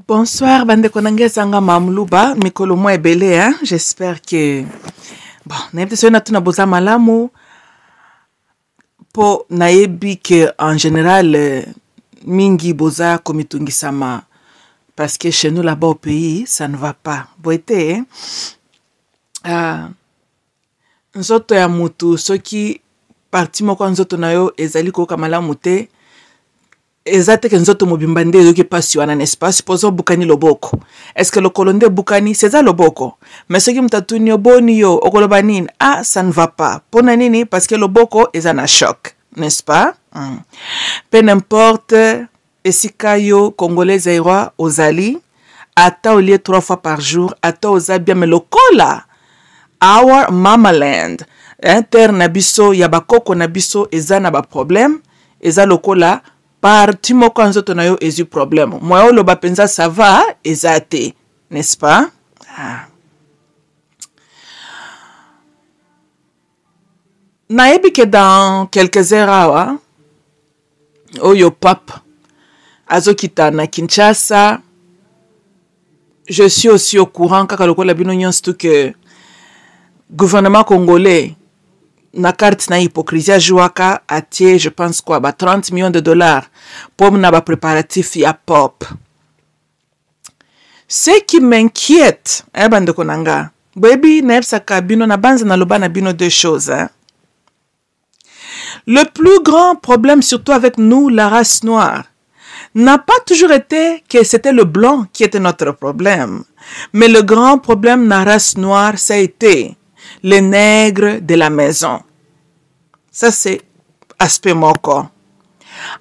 Bonsoir, bande konange sanga mamluba, mikolo mo ebele, hein? J'espère que bon, nayebi so na tuna boza malamu po nayebi que en général mingi boza komitungisama parce que chez nous là-bas au pays, ça ne va pas. Boete, nzoto ya mutu soki parti moko nzoto na yo ezali ko kamalamu te. Ezate ke nzoto mobimba nde ezoki pasi wana n'est-ce pas? Supposons bukani loboko. Est-ce que le kolonde bukani c'est ça loboko? Mais ce qui mtatuni oboni yo okoloba nini? Ah, ça ne va pas. Pona nini? Parce que loboko est un choc, n'est-ce pas? Peu n'importe esika yo congolais zairwa ozali ata au lieu 3 fois par jour ata ozabia me lokola our mama land. Inter na biso ya bakoko na biso eza na ba problème eza lokola parti moko nzoto na yo ezu problème. Moi lo ba penza ça va ezate, n'est-ce pas? Naebi que dans quelques heures awa oyo pape azokita na Kinshasa. Je suis aussi au courant kaka lokola bino nyonso que gouvernement congolais na carte na hypocrisie jouaka atie je pense quoi ba 30 millions de dollars pour na ba préparatif ya pop. Ce qui m'inquiète bande konanga baby nebsaka bino na banza na loba na bino deux choses hein. Le plus grand problème surtout avec nous la race noire n'a pas toujours été que c'était le blanc qui était notre problème, mais le grand problème de la race noire ça a été les nègres de la maison. Ça, c'est aspect moko.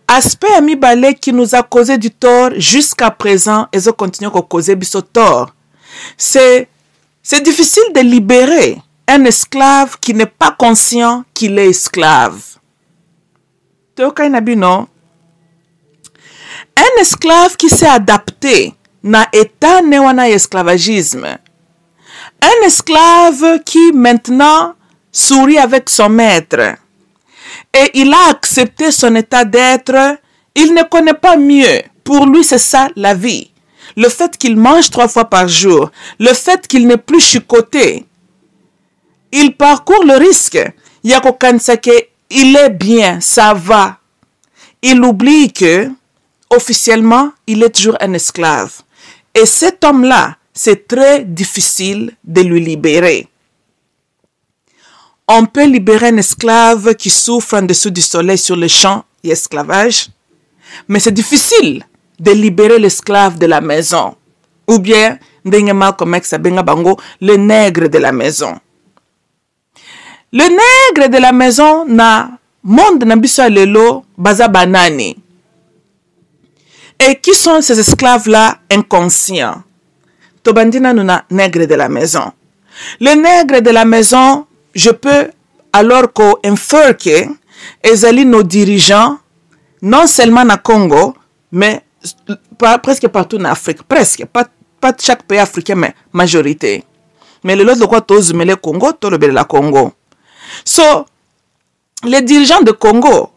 Aspect ami balé qui nous a causé du tort jusqu'à présent et ça continue à causer biso tort. C'est difficile de libérer un esclave qui n'est pas conscient qu'il est esclave. Un esclave qui s'est adapté na état newana esclavagisme. Un esclave qui maintenant sourit avec son maître. Et il a accepté son état d'être. Il ne connaît pas mieux. Pour lui, c'est ça la vie. Le fait qu'il mange 3 fois par jour. Le fait qu'il n'est plus chicoté. Il parcourt le risque. Yako kansake, il est bien, ça va. Il oublie que, officiellement, il est toujours un esclave. Et cet homme-là, c'est très difficile de lui libérer. On peut libérer un esclave qui souffre en dessous du soleil sur le champ et esclavage, mais c'est difficile de libérer l'esclave de la maison. Ou bien, le nègre de la maison. Le nègre de la maison na monde na biso lelo baza banani. Et qui sont ces esclaves-là inconscients? Tobandina nuna nègre de la maison. Le nègre de la maison, je peux alors infer que ezali nos dirigeants, non seulement na Congo, mais presque partout en Afrique. Presque, pas chaque pays africain, mais majorité. Mais le lot de quoi tous le Congo, tout le la Congo. So, les dirigeants de Congo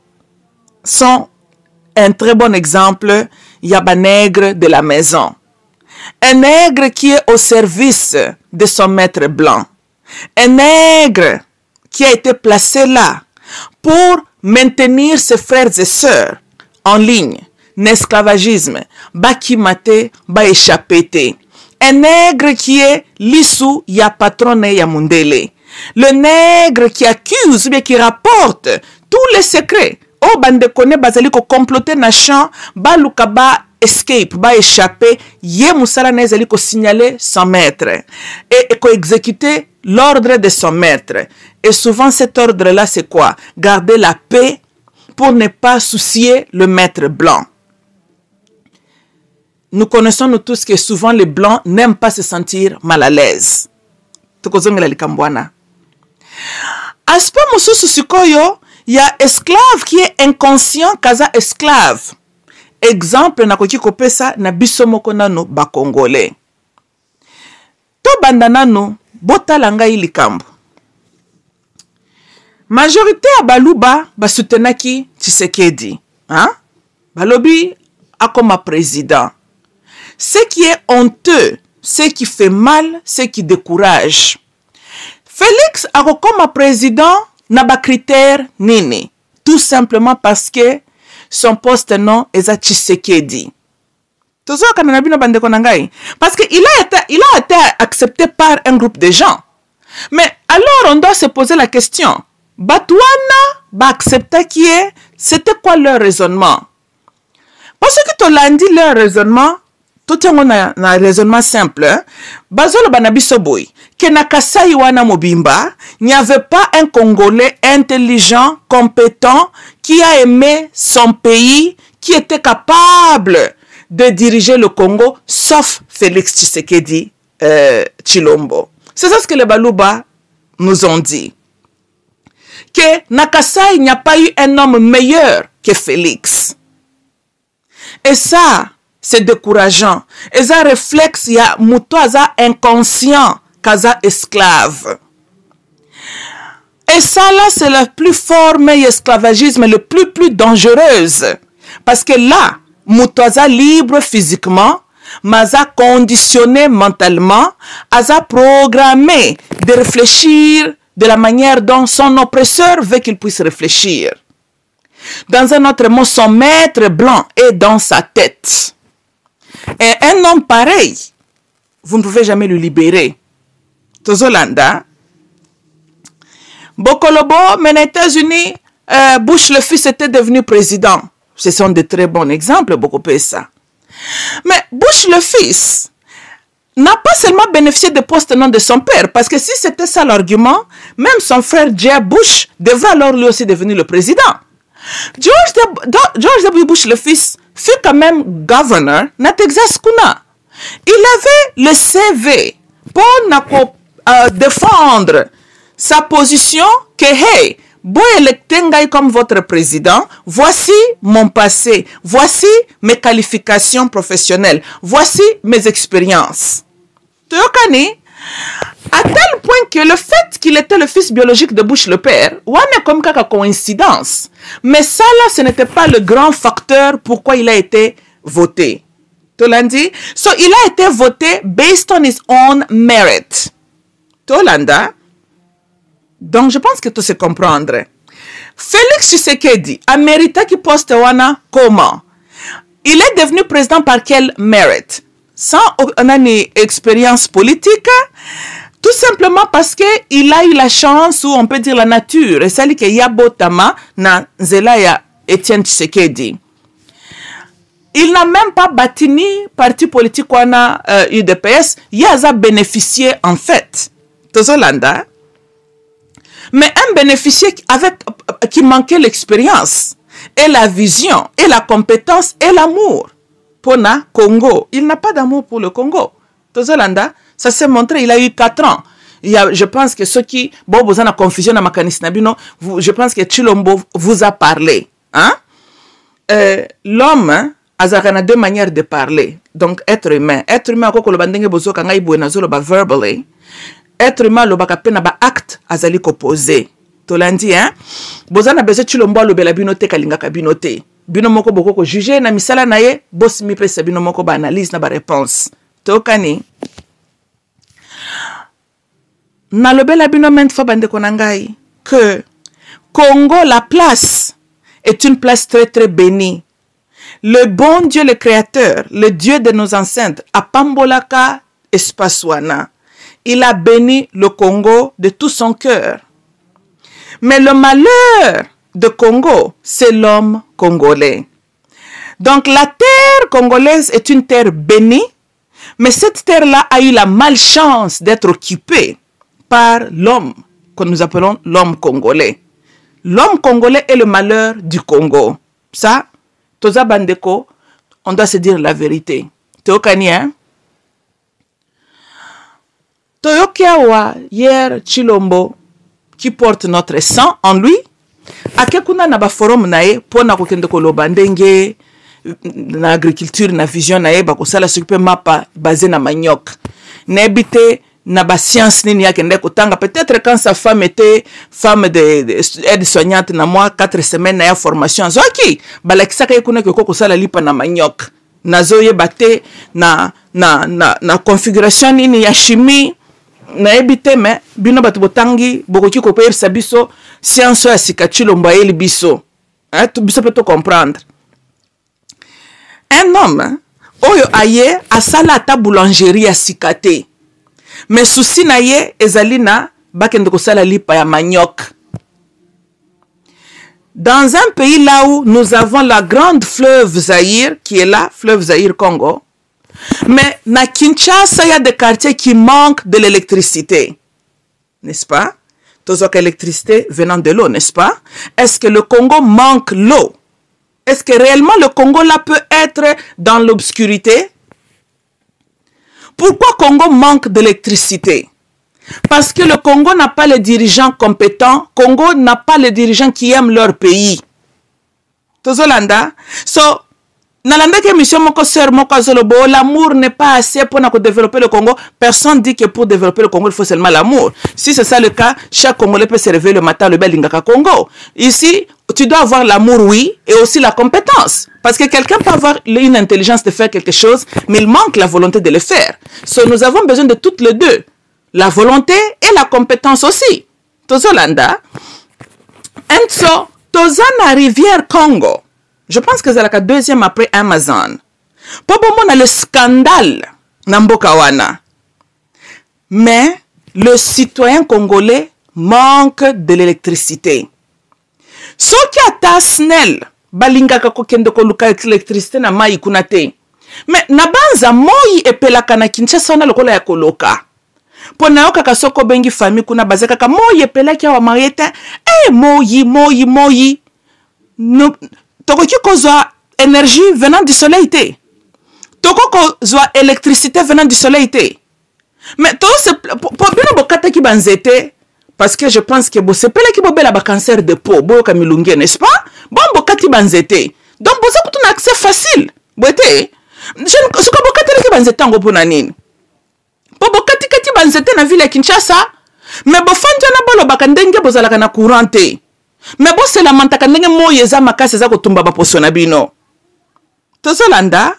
sont un très bon exemple. Il y a un nègre de la maison. Un nègre qui est au service de son maître blanc. Un nègre qui a été placé là pour maintenir ses frères et sœurs en ligne. L'esclavagisme, bakimate, ba échappé. Un nègre qui est lissou, ya patron ya mundele. Le nègre qui accuse ou bien qui rapporte tous les secrets. Oh, bande kone bazali ko comploter na champ, ba lukaba escape, ba échapper, ye musala na ezali ko signaler son maître et ko exécuter l'ordre de son maître. Et souvent cet ordre-là c'est quoi? Garder la paix pour ne pas soucier le maître blanc. Nous connaissons nous tous que souvent les blancs n'aiment pas se sentir mal à l'aise. Tukozongela likambwana. Aspect mususu sikoyo, il y a esclave qui est inconscient kaza esclave. Exemple na koki kopesa na biso moko nano ba congolais. To banda nano botala ngai likambo. Majorité ya baluba basutenaki Tshisekedi, hein? Balobi akoma président. ce qui est honteux, ce qui fait mal, ce qui décourage. Félix a comme président n'a pas critère nini. Tout simplement parce que son poste non est Tshisekedi. Parce qu'il a été accepté par un groupe de gens. Mais alors on doit se poser la question. Batouana va accepter qui est, c'était quoi leur raisonnement? Parce que tu l'as dit leur raisonnement, tout un raisonnement simple. Bazolo banabisoboy, que na Kasai wana Mobimba, il n'y avait pas un Congolais intelligent, compétent, qui a aimé son pays, qui était capable de diriger le Congo, sauf Félix Tshisekedi Tshilombo. C'est ça ce que les Baluba nous ont dit. Que na Kasai, il n'y a pas eu un homme meilleur que Félix. Et ça, c'est décourageant. Et ça réflexe, il y a Moutoaza inconscient, kaza esclave. Et ça là, c'est le plus fort, mais esclavagisme le plus dangereuse. Parce que là, Moutoaza libre physiquement, mais a conditionné mentalement, a programmé de réfléchir de la manière dont son oppresseur veut qu'il puisse réfléchir. Dans un autre mot, son maître blanc est dans sa tête. Et un homme pareil, vous ne pouvez jamais le libérer. Tozolanda. Bokolobo, mais aux États-Unis, Bush le fils était devenu président. Ce sont de très bons exemples, beaucoup de ça. Mais Bush le fils n'a pas seulement bénéficié de postes non de son père, parce que si c'était ça l'argument, même son frère Jeb Bush devrait alors lui aussi devenir le président. George W. Bush le fils fut quand même gouverneur na Texas kuna. Il avait le CV pour défendre sa position que hey, bon électé comme votre président, voici mon passé, voici mes qualifications professionnelles, voici mes expériences. À tel point que le fait qu'il était le fils biologique de Bush le père, c'est comme une coïncidence. Mais ça là, ce n'était pas le grand facteur pourquoi il a été voté. Tolandi? So, il a été voté based on his own merit. Tolanda? Donc, je pense que tu sais comprendre. Félix Tshisekedi a mérité qu'il poste wana comment? Il est devenu président par quel mérite? Sans une expérience politique, tout simplement parce qu'il a eu la chance, ou on peut dire la nature, et celle qui a botama na Zelaya Etienne Tshisekedi. Il n'a même pas bâti ni parti politique ou UDPS, il a bénéficié en fait. Tozolanda. Mais un bénéficiaire qui manquait l'expérience, et la vision, et la compétence, et l'amour. Pour le Congo, il n'a pas d'amour pour le Congo. Tozolanda, ça s'est montré, il a eu 4 ans. Je pense que ceux qui, bon, vous avez confusion dans ma canisnabino, je pense que Tshilombo vous a parlé. Hein? L'homme, hein, a 2 manières de parler. Donc, être humain. Être humain, quand le bandenge bozo kangai buenazo le ba verbally. Être humain, le bakapena ba acte, azali opposé. Tolandi, hein? Bozana besoin Tshilombo le belabinote kalinga kabinote. Bino moko boko ko juger na misala na ye, boss mi pesa bino moko ba analyse na ba réponse. Tokani. Na le belabino ment fa bande konangai que Congo, la place est une place très très bénie. Le bon Dieu, le Créateur, le Dieu de nos ancêtres, a pambolaka espaswana. Il a béni le Congo de tout son cœur. Mais le malheur de Congo, c'est l'homme congolais. Donc la terre congolaise est une terre bénie, mais cette terre-là a eu la malchance d'être occupée par l'homme que nous appelons l'homme congolais. L'homme congolais est le malheur du Congo. Ça, Toza Bandeko, on doit se dire la vérité. Teokani, hein? Toyokiawa, hier, Tshilombo, qui porte notre sang en lui, akekuna na ba forum nae pona kokende koloba ndenge na agriculture na vision nae ba kosala s'occuper mapa basé na manioc nebite na ba science nini yakende kotanga peut-être quand sa femme était femme de aide-soignante na moi 4 semaines na ya formation zoki balakisaka yekuna ko kosala lipa na manioc nazoyeba te na configuration nini ya chimie nayebi te, me bino bato botangi bokoki koyebisa biso science ya sika Tshilombo ayeli biso biso mpe to comprendre. Un homme oyo aye asala ata boulangerie ya sika te, mais souci na ye ezali na bakende kosala lipa ya manioc. Dans un pays là où nous avons la grande fleuve Zaïre, qui est là, fleuve Zaïre Congo, mais na Kinshasa, il y a des quartiers qui manquent de l'électricité, n'est-ce pas? Tous autres électricité venant de l'eau, n'est-ce pas? Est-ce que le Congo manque l'eau? Est-ce que réellement le Congo là peut être dans l'obscurité? Pourquoi Congo manque d'électricité? Parce que le Congo n'a pas les dirigeants compétents. Congo n'a pas les dirigeants qui aiment leur pays. Tozolanda. So, nalanda que mission moko sœur moko azolobo, l'amour n'est pas assez pour développer le Congo. Personne dit que pour développer le Congo, il faut seulement l'amour. Si c'est ça le cas, chaque Congolais peut se réveiller le matin, le bel ingaka Congo. Ici, tu dois avoir l'amour, oui, et aussi la compétence. Parce que quelqu'un peut avoir une intelligence de faire quelque chose, mais il manque la volonté de le faire. So, nous avons besoin de toutes les deux. La volonté et la compétence aussi. Tozolanda. Enso, Tozana rivière Congo. Je pense que c'est la deuxième après Amazon. Pour on a le scandale Nambokawana. Mais le citoyen congolais manque de l'électricité. Ce qui a ta snel, balinga kako kende ko luka électricité na mai kunate. Mais nabanza moi epelaka na Kinshasa na lokola ya koloka. Pona yoka kasoko bengi famille kuna bazeka ka moi epelaki wa marieta. Moi. No, toko ki kozwa énergie venant du soleil te. Toko kozwa électricité venant du soleil te. Mais to se pour bino bokata ki banzete. Parce que je pense que c'est pas qui bobela ba cancer de peau, bo kamilungi, n'est-ce pas? Bon bokati banzete. Donc boza kutu na accès facile. Boete. Je ne sais pas bokati ki banzete ngo pona nini. Po bokati kati banzete na ville ya Kinshasa, mais bo fanja na bolo bakandenge bozalaka na courante. Mais bo se lamantaka ndenge moye za makasi za kotumba ba poso na bino. Tozolanda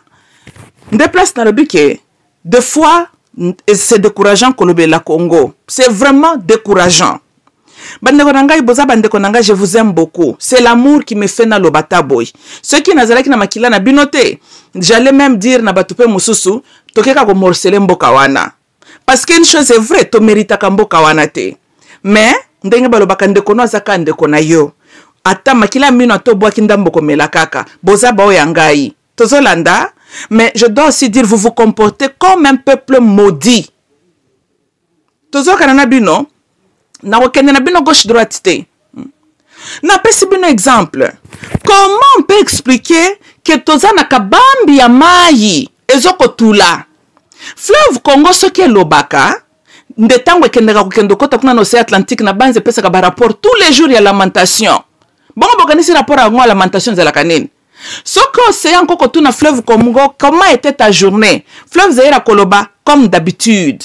déplace na lobique. Des fois c'est décourageant kolobe la Congo. C'est vraiment décourageant. Bandeko nanga boza bandeko nanga, je vous aime beaucoup. C'est l'amour qui me fait na lobata boy. Ceux qui nazalaki na makila na binote, j'allais même dire na batupe mususu, tokeka ko morceler mboka wana. Parce qu'une chose est vraie, to mérita ka mboka wana te. Mais ndenge balobaka ndeko no azaka ndeko na yo. Ata makila mino to bwaki ndambo ko melakaka. Boza bao yangai. Tozolanda. Mais je dois aussi dire, vous vous comportez comme un peuple maudit. Tozo kanana bino, na wakende na bino gauche droite te. Na pesi bino exemple. Comment on peut expliquer que toza na kabambi ya mai ezoko tula? Fleuve Congo soki lobaka, ndetango ekendeka kokendo kota kuna na Océan Atlantique na banze pesa ka ba rapport tous les jours ya lamentation. Bongo bokanisi rapport à ngwa lamentation za la kanini. Ce que c'est encore tout na fleuve Congo, comment était ta journée? Fleuve Zaïre Koloba, comme d'habitude.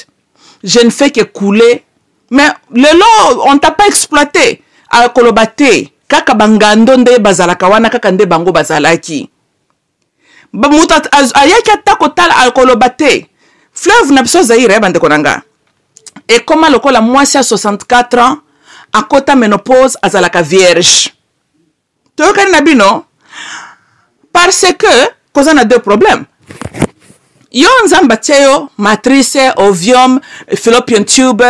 Je ne fais que couler. Mais le lot, on t'a pas exploité. À Kolobate, kaka bangando nde bazalaka wana kaka nde bango bazalaki. Bamuta ayaki atakotal à Kolobate. Fleuve na biso Zaïre bande konanga. Et comment le kola mwasi à 64 ans, à kota ménopause azalaka vierge. Toka nabino. Parce que, cause on a deux problèmes. Yo nzamba teo, matrice, ovium, fallopian tube,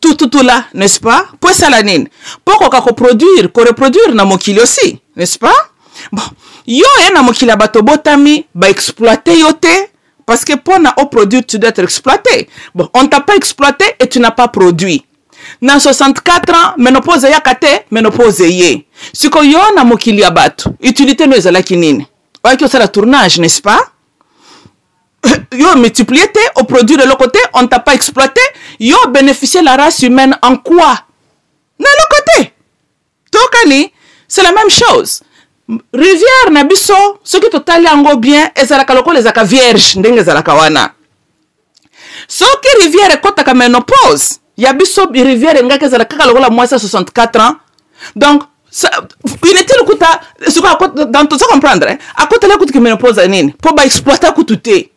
tout là, n'est-ce pas? Pour ça la nine. Pour qu'on reproduire na mokili aussi, n'est-ce pas? Bon, yo na mokili bato botami, ba exploiter yote, parce que pour na au produit tu dois être exploité. Bon, on t'a pas exploité et tu n'as pas produit. Na 64 ans, ménopause ya kate, ménopause ye. Si ko yo na mokili ya batu, utilité no ezalaki nini? Oyo ça la tournage, n'est-ce pas? Yo multiplié au produit de l'autre côté, on t'a pas exploité, yo bénéficié la race humaine en quoi? Na l'autre côté. Tokani, c'est la même chose. Rivière na biso, ce qui total yango bien, ezalaka loko les aka vierge, ndenge ezalaka wana. Ce qui rivière kota ka ménopause, ya biso rivière ngaka ezalaka kaka lokola mwasa 64 ans. Donc inutile kuta dans tout ça comprendre à côté la kuta ménopause nini pour ba exploiter kututé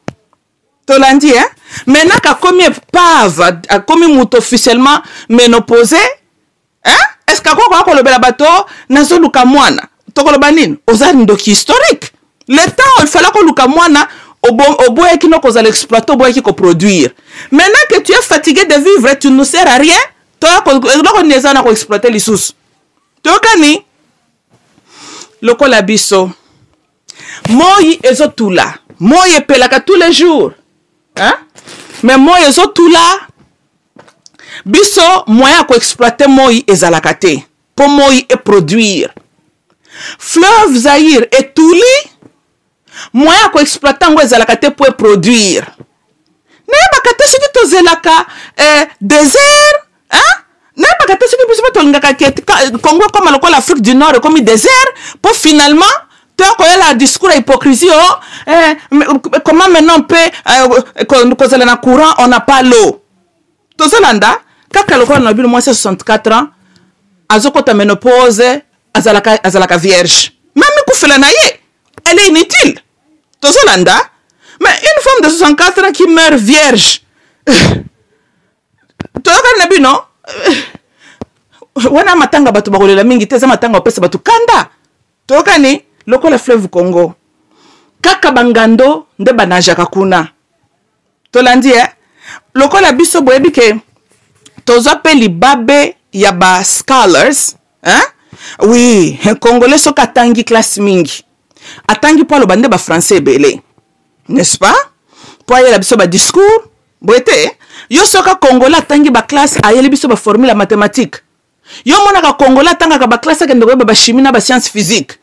tolandi hein maintenant ka comme pave a comme muto officiellement ménopausé hein est-ce que ko lobela bato nazo luka mwana to ko loba nini ozali ndoki historique le temps il fallait ko luka mwana au bois qui n'a qu'à l'exploiter, au bois qui qu'à produire. Maintenant que tu es fatigué de vivre, tu ne sers à rien. Toi, on est en exploiter les sous. Tu vois le colabiso. Moi, ils tout là. Moi, ils pelaka tous les jours. Hein? Mais moi, ils tout là. Biso, moi, à exploiter moi, ils à la kate. Pour moi, et produire. Fleuve Zaïre et Touli. Moyen ko exploitant ngo ezalaka te pour produire. Ne bakate soki to zelaka désert, hein? Ne bakate soki biso to ngaka Congo comme l'Afrique du Nord comme désert pour finalement te ko la discours hypocrisie comment maintenant on peut causer na courant on n'a pas l'eau. To zelanda kaka lokola na bilo moi 64 ans azoko ta ménopause azalaka vierge. Même kufela na ye, elle est inutile. Tozolanda, mais une femme de 64 ans qui meurt vierge. Toyoka nabi non? Wana matanga batu bakolela mingi teza matanga opesa batu kanda. Toyoka ni loko la fleuve Congo. Kaka bangando nde banajaka kuna. Tolandi loko la biso boyebi ke tozo pe libabe ya ba scholars, hein? Oui, Congolais soka tangi classe mingi. Atangi pour le bandé ba français belé, n'est-ce pas? Pour y la biso ba discours, boete. Yo soka Congolais atangi ba classe ayeli biso ba formule mathématique. Yo mona ka Congolais atanga ka ba classe ke ndoko ba chimie na ba science physique.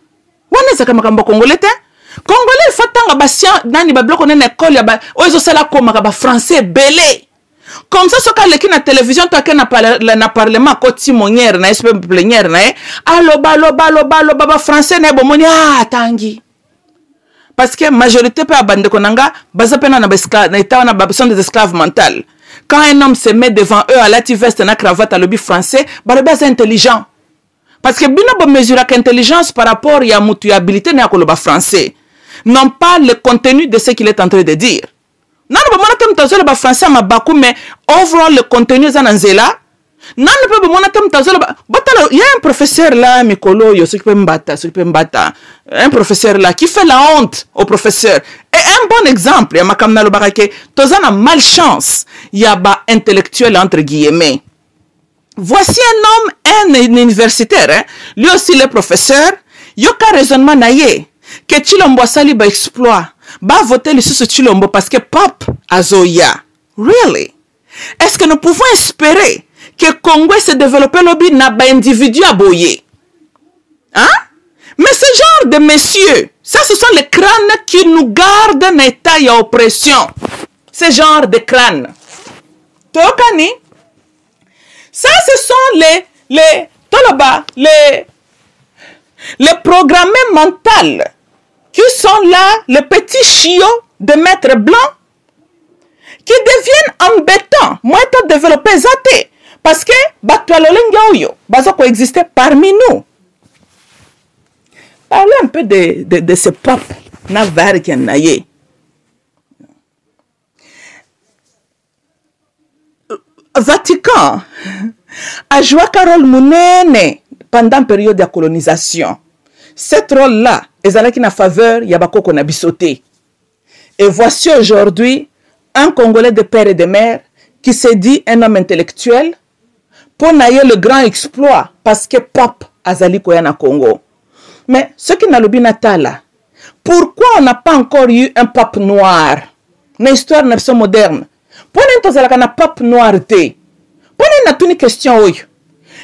Wana za kama kamba Congolais te? Congolais fatanga ba science nani ba bloc on na école ya ba ozo sala koma ka ba français belé. Comme ça, ce cas qui na télévision, toi qui na parlement, côté timonière, na espèce plénière, na allo baba français na bon moni tangi. Parce que majorité peut abandonner konanga, baza pena na esclave, na état na besoin des esclaves mentales. Quand un homme se met devant eux à la veste na cravate à lobby français, ba le bas intelligent. Parce que bino bo mesure intelligence par rapport à mutuabilité na koloba français, non pas le contenu de ce qu'il est en train de dire. Non, le français ma bakou, mais overall le contenu est en anzela. Non, il y a un professeur là, Mikolo, un professeur là qui fait la honte au professeur. Et un bon exemple, il y a ma le barake, tozana malchance, il y a ba intellectuel entre guillemets. Voici un homme, un universitaire, hein? Lui aussi le professeur, yoka raisonnement naie, que Chilombo sali ba exploit. Ba voter le sous Chilombo parce que Pape Azoya. Really? Est-ce que nous pouvons espérer que Congo se développe lobby n'a pas individu à boyer? Hein? Mais ce genre de messieurs, ça ce sont les crânes qui nous gardent en état et oppression. Ce genre de crânes. Tokani? Ça ce sont les programmés mentaux qui sont là, les petits chiots de maître blanc, qui deviennent embêtants. Moi, je développé ça. Parce que, ils coexister parmi nous. Parlez un peu de ce pape, Navarre qui en a eu. Vatican a joué un rôle monene pendant la période de colonisation. Cet rôle-là, est en faveur de Yabako na bisoté. Et voici aujourd'hui un Congolais de père et de mère qui se dit un homme intellectuel pour nailler le grand exploit parce que Pape Azali Koyana Congo. Mais ce qui n'a le binatala, pourquoi on n'a pas encore eu un pape noir? Une histoire nation moderne. Pourquoi on n'a pas un pape noir? Pourquoi on a une question?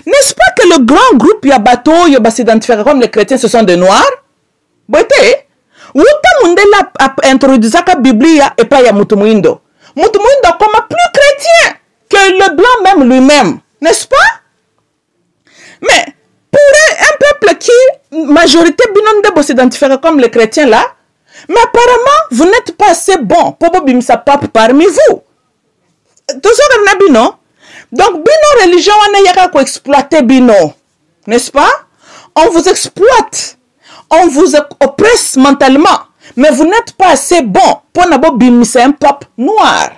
N'est-ce pas que le grand groupe Yabato s'identifie comme les chrétiens, ce sont des noirs? Boite, Wuta Mundela a introduit la Bible et pas ya Mutumuindo. Mutumuindo comme plus chrétien que le blanc même lui-même, n'est-ce pas? Mais pour un peuple qui, majorité binonde s'identifie comme les chrétiens là, mais apparemment vous n'êtes pas assez bon pour bimsa pape parmi vous. Toujours un bino. Donc bino religion on a yaka ko exploiter bino, n'est-ce pas? On vous exploite. On vous oppresse mentalement. Mais vous n'êtes pas assez bon pour n'avoir bimisa un peuple noir.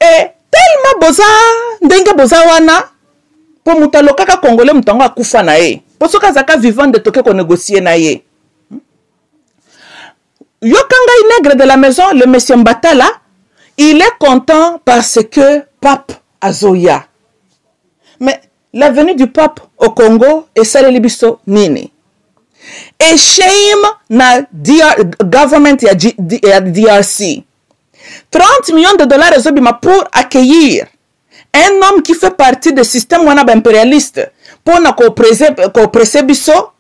Et tellement boza, ndenga boza wana, pour mutaloka ka congolais mutango akufa na ye. Pour ce kazaka vivant de toke ko négocier na ye. Yokanga nègre de la maison, le monsieur Mbatala, il est content parce que pape azoya. Mais la venue du pape au Congo est celle libiso nini. Et shame na government ya DRC. 30 millions de dollars pour accueillir un homme qui fait partie du système impérialiste pour na oppresser biso.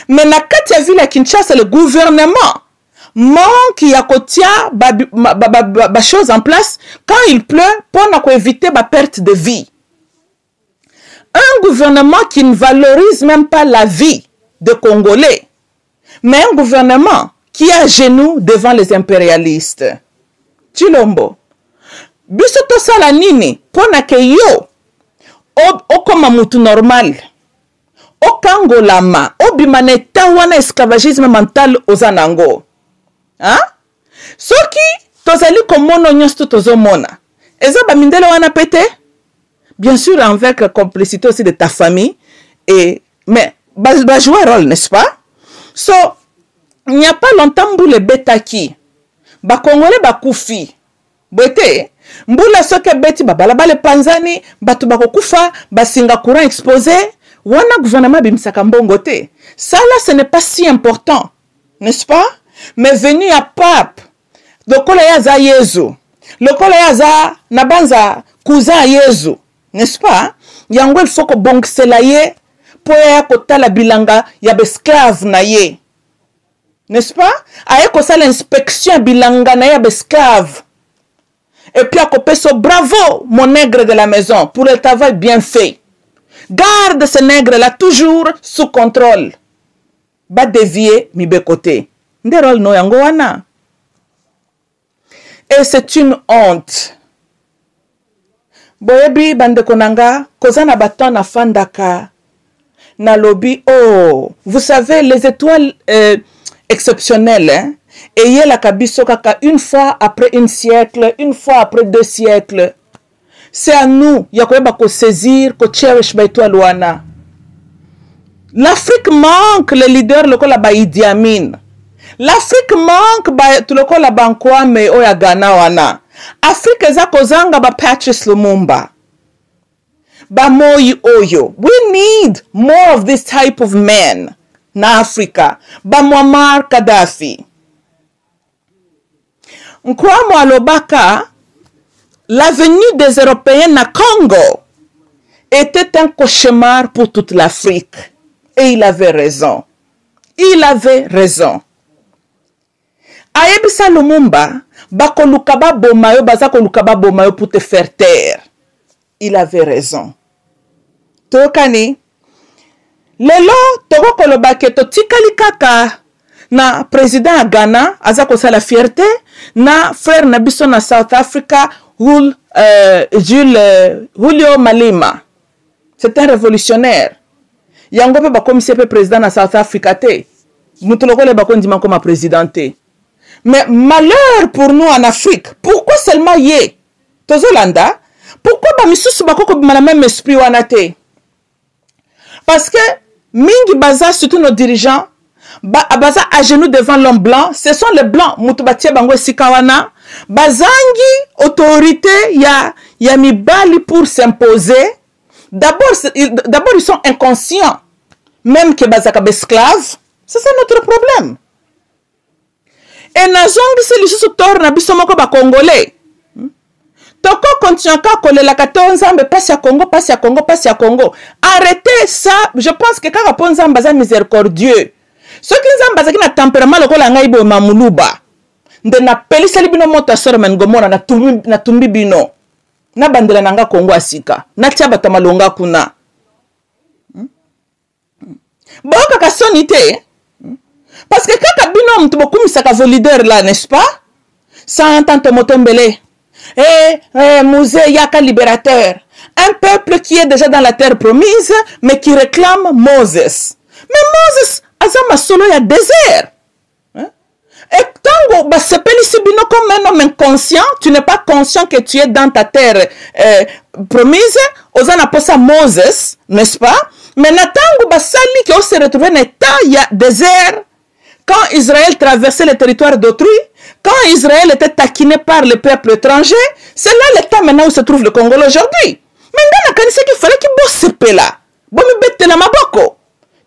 Mais na kati ya ville ya Kinshasa, le gouvernement manque ya kotia ba choses en place quand il pleut pour na éviter ba perte de vie. Un gouvernement qui ne valorise même pas la vie des Congolais, mais un gouvernement qui est à genoux devant les impérialistes. Chilombo, biso to sala nini pona ke yo o koma mutu normal, o kangolama, o bimane tawana esclavagisme mental ozanango. Hein? Soki tozali komono nyonso tozomona, eza ba mindele wana pete? Bien sûr avec la complicité aussi de ta famille, mais va jouer un rôle, n'est-ce pas? So, il n'y a pas longtemps boule betaki. Ba Congolais ba koufi. Boete, mbula soke beti ba balaba le panzani, batu ba kufa, ba singa courant exposé, wana gouvernement bimsaka mbongo te. Ça là ce n'est pas si important, n'est-ce pas? Mais venu à pape, lokola ya za Yezu, lokola ya za nabanza cousin Yezu, n'est-ce pas? Yango il faut que bonkisela ye po ya kotala bilanga ya besclave na ye. N'est-ce pas? Aye kosa l'inspection bilanga na ya besclave. Et puis à kopeso bravo mon nègre de la maison pour le travail bien fait. Garde ce nègre là toujours sous contrôle. Ba dévier mi bekote. Nderol no yango wana. Et c'est une honte. Boyebi bande konanga kozana baton na fandaka na lobby. Oh, vous savez les étoiles exceptionnelles, hein? Et y a la kabiso kaka une fois après un siècle, une fois après 2 siècles. C'est à nous yakoyeba ko saisir, ko cherish ba étoile wana. L'Afrique manque le leader lokola ba Idi Amin. L'Afrique manque ba tulokola Bankwame oya Ghana wana. Afrique eza kozanga ba Patrice Lumumba. Ba Moi Oyo. We need more of this type of men na Africa. Ba Muammar Gaddafi. Nkwamo alobaka, la venue des Européens na Congo était un cauchemar pour toute l'Afrique. Et il avait raison. Il avait raison. Ayebisa Lumumba, bako lukaba bomayo, bazako lukaba bomayo pour te faire taire. Il avait raison. Tokani, lelo toko kolobake to tikali kaka na président à Ghana, azako sa la fierté, na frère Nabiso na South Africa, Julio Malema. C'est un révolutionnaire. Yango pe bakomi sepe président na South Africa te. Mutuloko le bakon diman comme présidenté. Mais malheur pour nous en Afrique. Pourquoi seulement yé? Tozolanda? Pourquoi ba misusu bakoko bima la même esprit wana te? Parce que mingi baza surtout nos dirigeants baza à genoux devant l'homme blanc, ce sont les blancs mutubatie bango sikawana bazangi autorité ya mibali pour s'imposer. D'abord ils sont inconscients même que bazaka esclaves. C'est ça notre problème. Et nazongi c'est lisusu tor na biso moko ba congolais. Toko continue ka kolela 14 ans mais passe à Congo, passe à Congo, passe à Congo. Arrêtez ça, je pense que quand Raponza baza miséricordieux. Ce qui nous a na tempérament lokola ngai bo mamuluba. Nde na pelisa libino moto soro men gomona na tumbi bino. Na bandela nanga Congo asika. Na tia batama longa kuna. Boka kasonité. Parce que kaka bino mtu bokumisaka vos leaders là, n'est-ce pas? Sans entendre Motombele. Musée Yaka libérateur. Un peuple qui est déjà dans la terre promise, mais qui réclame Moses. Mais Moses, azama solo ya désert. Et tant que tu comme un homme inconscient, tu n'es pas conscient que tu es dans ta terre promise, aux anaposa Moses, n'est-ce pas? Mais tant que sali qui se retrouvé dans l'état désert, quand Israël traversait le territoire d'autrui, quand Israël était taquiné par le peuple étranger, c'est là l'état maintenant où se trouve le Congo aujourd'hui. Mais dans la qu'il fallait qu'il bosse là,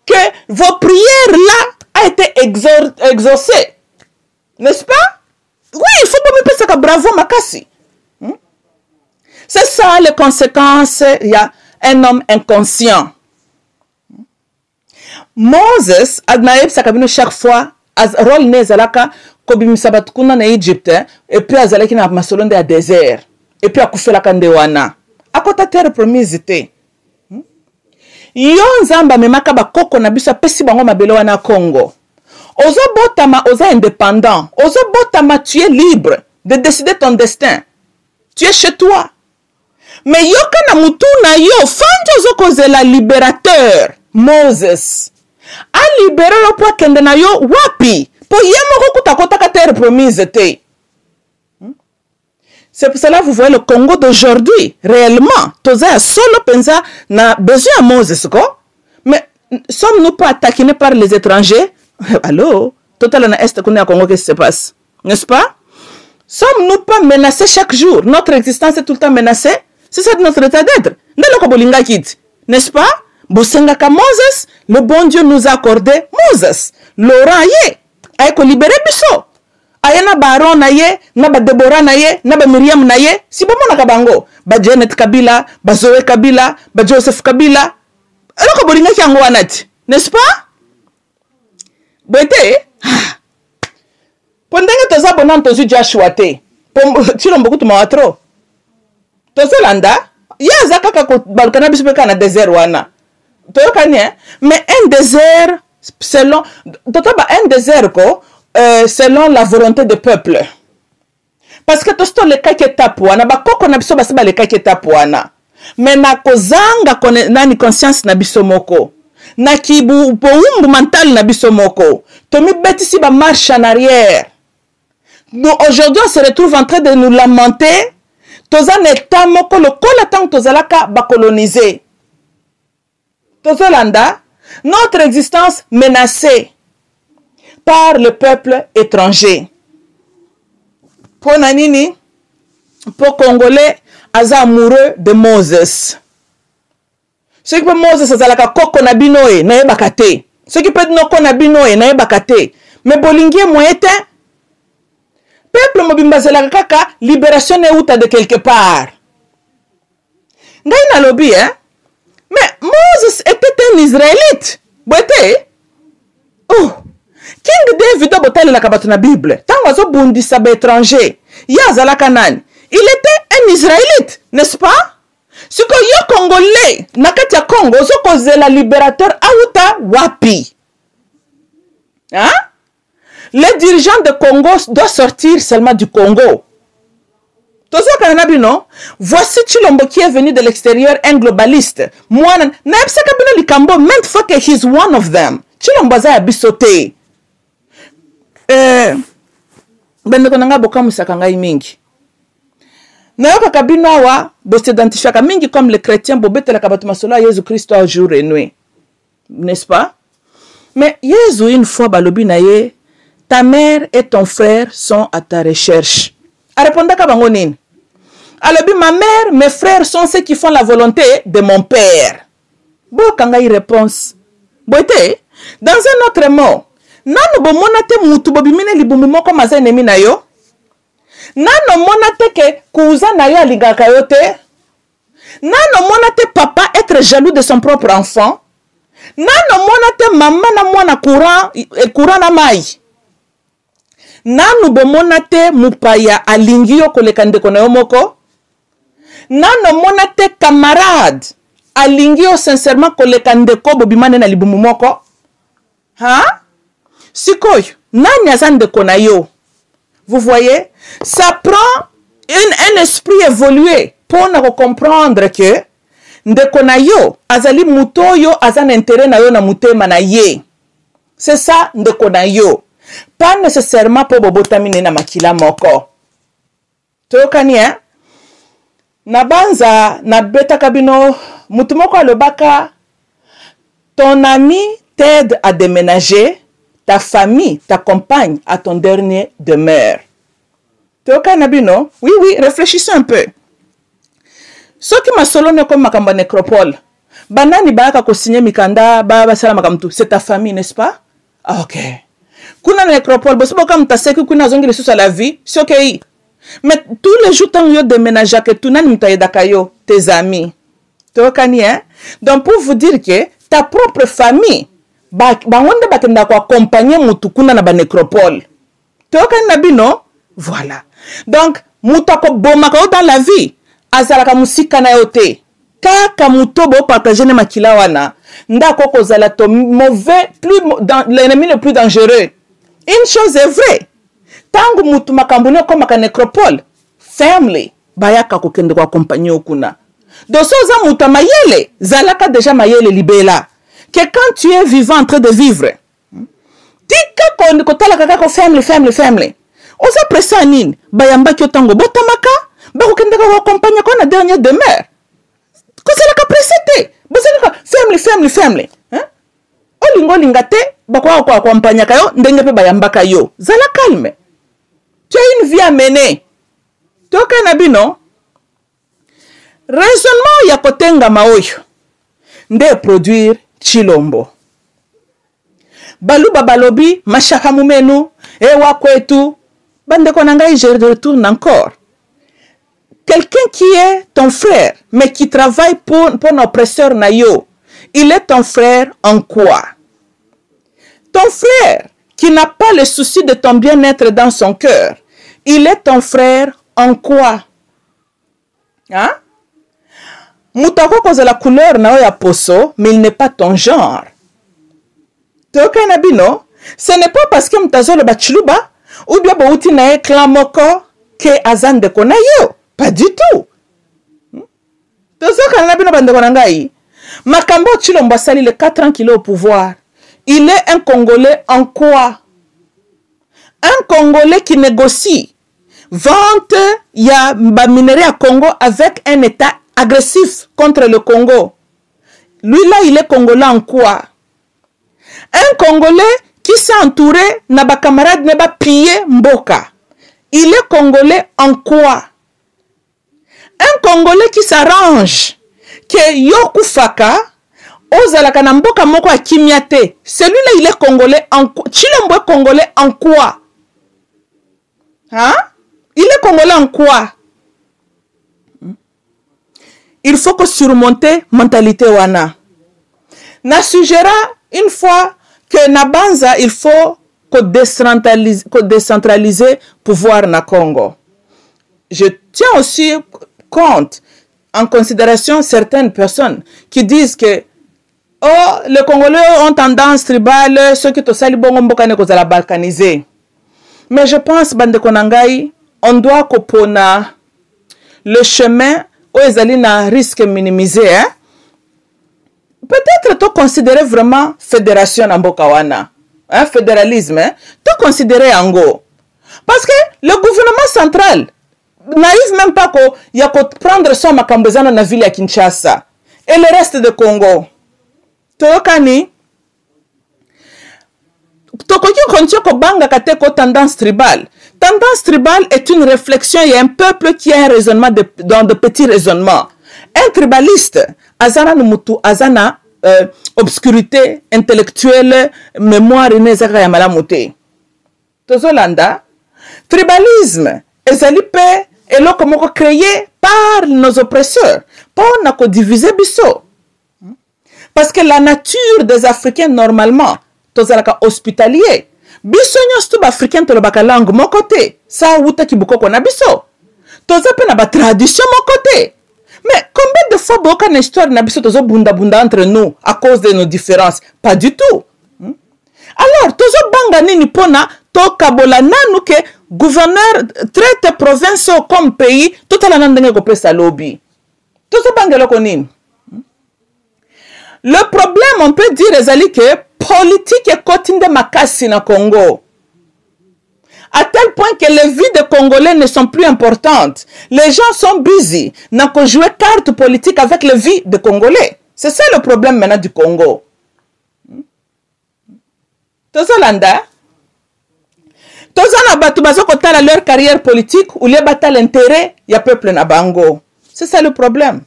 que vos prières là a été exaucées. N'est-ce pas? Oui, il faut pas me penser que bravo Makassi. C'est ça les conséquences. Il y a un homme inconscient. Moses, Adnaïb Sakabino chaque fois, rôle nezalaka, kobim sabatkuna na Égypte, et puis azalaki na masolonde à désert, et puis akufela kandewana. Akota terre promise te. Yo nzamba memaka bakoko na biso pesi bango mabelo wana Congo. Ozo botama, ozo indépendant. Ozo botama, tu es libre de décider ton destin. Tu es chez toi. Mais yo kana mutu na yo, fanjo ozo koze la libérateur, Moses. A libéré le poids kende na yo, wapi. Po yemo kutakota ka terre promise te. C'est pour cela que vous voyez le Congo d'aujourd'hui, réellement. Toza solo pensa na besoin à Moses, quoi. Mais sommes-nous pas attaqués par les étrangers? Allô? Total na est qu'on est à Congo, qu'est-ce qui se passe? N'est-ce pas? Sommes-nous pas menacés chaque jour? Notre existence est tout le temps menacée? C'est ça notre état d'être. N'est-ce pas? Bosengaka Moses, le bon Dieu nous a accordé Moses. Laurent yé, aïko libéré biso. Ayana Baron na ye, na ba Deborah na ye, na ba Miriam na ye, si ba mona kabango, ba Janet Kabila, ba Zoé Kabila, ba Joseph Kabila. Alors que bolinga ki ango wanati, n'est-ce pas? Bete, pondenge toza bonan tozu Joshua te, chilo mboku tumawatro. Tozo landa, ya zakaka ko balkana biso peka na désert wana. Mais un désert, selon, un désert, selon la volonté du peuple. Parce que tout ce le cas qui est tapouana, bakoko na biso basiba le cas qui est tapouana. Mais na kozanga nani conscience na biso moko. Na kibu boumbu mental na biso moko. Tomi beti si ba marche en arrière. Nous aujourd'hui on se retrouve en train de nous lamenter. Toza neta moko le kolatang tozalaka ba coloniser. Tozolanda, notre existence menacée par le peuple étranger. Pour Nanini, pour Congolais, aza amoureux de Moses. Ce qui peut Moses, c'est la koko na binoe, na ebakate. Ce qui peut noko na binoe, na ebakate. Mais bolingi moyete, peuple mobimba la kaka, libération est outa de quelque part. Ngai na lobby, hein? Mais Moses était un Israélite. Boité. Oh. King David a boté la kabatu na Bible. Tant ozo bundi sabe étranger. Yazala kanani. Il était un Israélite, n'est-ce pas? Ce que yo Congolais, nakati ya Congo, ozo koze la libérateur auta wapi. Hein? Les dirigeants de Congo doivent sortir seulement du Congo. Voici Chilombo qui est venu de l'extérieur, un globaliste. Moi, maintes fois que he's one of them. Chilombo a bisoté. Bendekonanga boka musakanga mingi. Nayoka kabino awa bo s'identifier mingi comme les chrétiens bo betela kabatu masolo Jésus Christ au jour et nuit. N'est-ce pas? Mais Jésus une fois balobi na ye, ta mère et ton frère sont à ta recherche. A répondre à bango nini? Alors, ma mère, mes frères sont ceux qui font la volonté de mon père. Bon, quand il réponse. Boité, dans un autre mot, nano bo monate mutu bobi mine libumu moko maza enemi na yo. Nano monate ke kuuza na yo aligaka yo te. Nano monate papa être jaloux de son propre enfant. Nano monate maman na mwana courant na mai. Nano bo monate mupaya alingi yo koleka ndeko na yo moko. Nano monate camarade alingi yo sincèrement koleka ndeko bobimane na libumu moko. Hein? Sikoyo, nani azande kona yo? Vous voyez? Ça prend un esprit évolué pour nous comprendre que ndeko na yo azali muto oyo azana intérêt na yo na mutema na ye. C'est ça ndeko na yo. Pas nécessairement pour bobotami na makila moko. Tokani hein? Na banza na beta kabino mutu moko alobaka ton ami t'aide à déménager, ta famille t'accompagne à ton dernier demeure. Tokani bino? Oui, réfléchissez un peu. Ce qui m'a solonné comme makamba nécropole, banani baka ko signer mikanda ba sala makamtu, c'est ta famille, n'est-ce pas? Ah, ok. Kuna nécropole, bosi boka mtaseki kuna zongi lesusu à la vie, c'est ok. Mais tous les jours tant yo déménager que tu nani mtaidaka yo, tes amis. Tokani hein? Donc pour vous dire que ta propre famille bangonde bakenda ko accompagner mutu kuna na ba nécropole. Tokani na bino? Voilà. Donc mutu ko bomaka dans la vie. Azalaka musika na yote. Kaka muto bo partager na makila wana. Ndako kozala to mauvais, l'ennemi le plus dangereux. Une chose est vraie. Tangu mutu makambune ko maka nécropole, family bayaka ko kende ko accompagner okuna. Doso za mutu mayele, zalaka déjà mayele libela. Que quand tu es vivant en train de vivre, tika ko tala kaka ko family. Oza pressa nini? Bayamba kyo tango botamaka. Bako kende ko accompagner ko na dernière demeure. Ko c'est la pressete. Bozalaka family. Hein? Olingo lingate bako ko accompagner kayo ndenge pe bayambaka yo. Zala calme. Tu as une vie à mener. Toka na bino. Raisonnement ya kotenga maoyo. Nde produire chilombo. Balu babalobi mashaka mumenu ewa kwetu bande ko nanga je retourne encore. Quelqu'un qui est ton frère, mais qui travaille pour un oppresseur na yo, il est ton frère en quoi? Ton frère qui n'a pas le souci de ton bien-être dans son cœur, il est ton frère en quoi? Hein? Moutako cause la couleur na ya poso, mais il n'est pas ton genre. Toka nabino, ce n'est pas parce que mtazo le bachiluba ou bien bouti na clan moko que azan de konayo. Pas du tout. Tozoka nabino bande konangai. Makambo Chilombo sali le 4 ans qu'il est au pouvoir. Il est un Congolais en quoi? Un Congolais qui négocie vente ya minerai à Congo avec un État agressif contre le Congo. Lui là, il est Congolais en quoi? Un Congolais qui s'est entouré na ba camarade ne ba piller mboka. Il est Congolais en quoi? Un Congolais qui s'arrange que yoku faka ozalaka na mboka moko a kimiate. Celui-là, il est Congolais en quoi? Chilombo est Congolais en quoi? Hein? Il est Congolais en quoi? Il faut que surmonter mentalité wana. Na suggéra une fois que na banza il faut que décentraliser pouvoir na Congo. Je tiens aussi compte en considération certaines personnes qui disent que oh, les Congolais ont tendance tribale, ceux qui te salent bongo mboka ne kozala balkanisé. Mais je pense bande konangai, on doit kopona le chemin où les alina risque minimisé. Hein? Peut-être to considérer vraiment fédération en Bokawana, hein, fédéralisme, hein? To considérer Ango. Parce que le gouvernement central n'arrive même pas à prendre son makambezana na ville à Kinshasa et le reste de Congo. Tokani Tokoki kontio ko banga kate ko tendance tribale. Tendance tribale est une réflexion et un peuple qui a un raisonnement dans de petits raisonnements. Un tribaliste, azana numutu, azana obscurité intellectuelle, mémoire inezaka ya malamuté. Tozolanda, tribalisme, ezalipe, et là comment créé par nos oppresseurs, pas on a ko diviser biso. Parce que la nature des Africains normalement, tozalaka hospitalier. Biso nyostu ba africain to baka langue mon côté. Ça wuta ki bukoko na biso. Toza pe na ba tradition mon côté. Mais combien de fois boka na histoire na biso tozo bunda entre nous à cause de nos différences? Pas du tout. Alors tozo banga nini pona to kabola nanu ke gouverneur traite province comme pays tout la nandenge ko pesa lobby. Tozo banga loko nini? Le problème, on peut dire, Ezali, que politique est cotinde makasi na Congo. À tel point que les vies des Congolais ne sont plus importantes. Les gens sont busy. N'a qu'à jouer carte politique avec les vies des Congolais. C'est ça le problème maintenant du Congo. Tozolanda. Tozana batu bazo kotala leur carrière politique ou les bata l'intérêt ya peuple na bango. C'est ça le problème.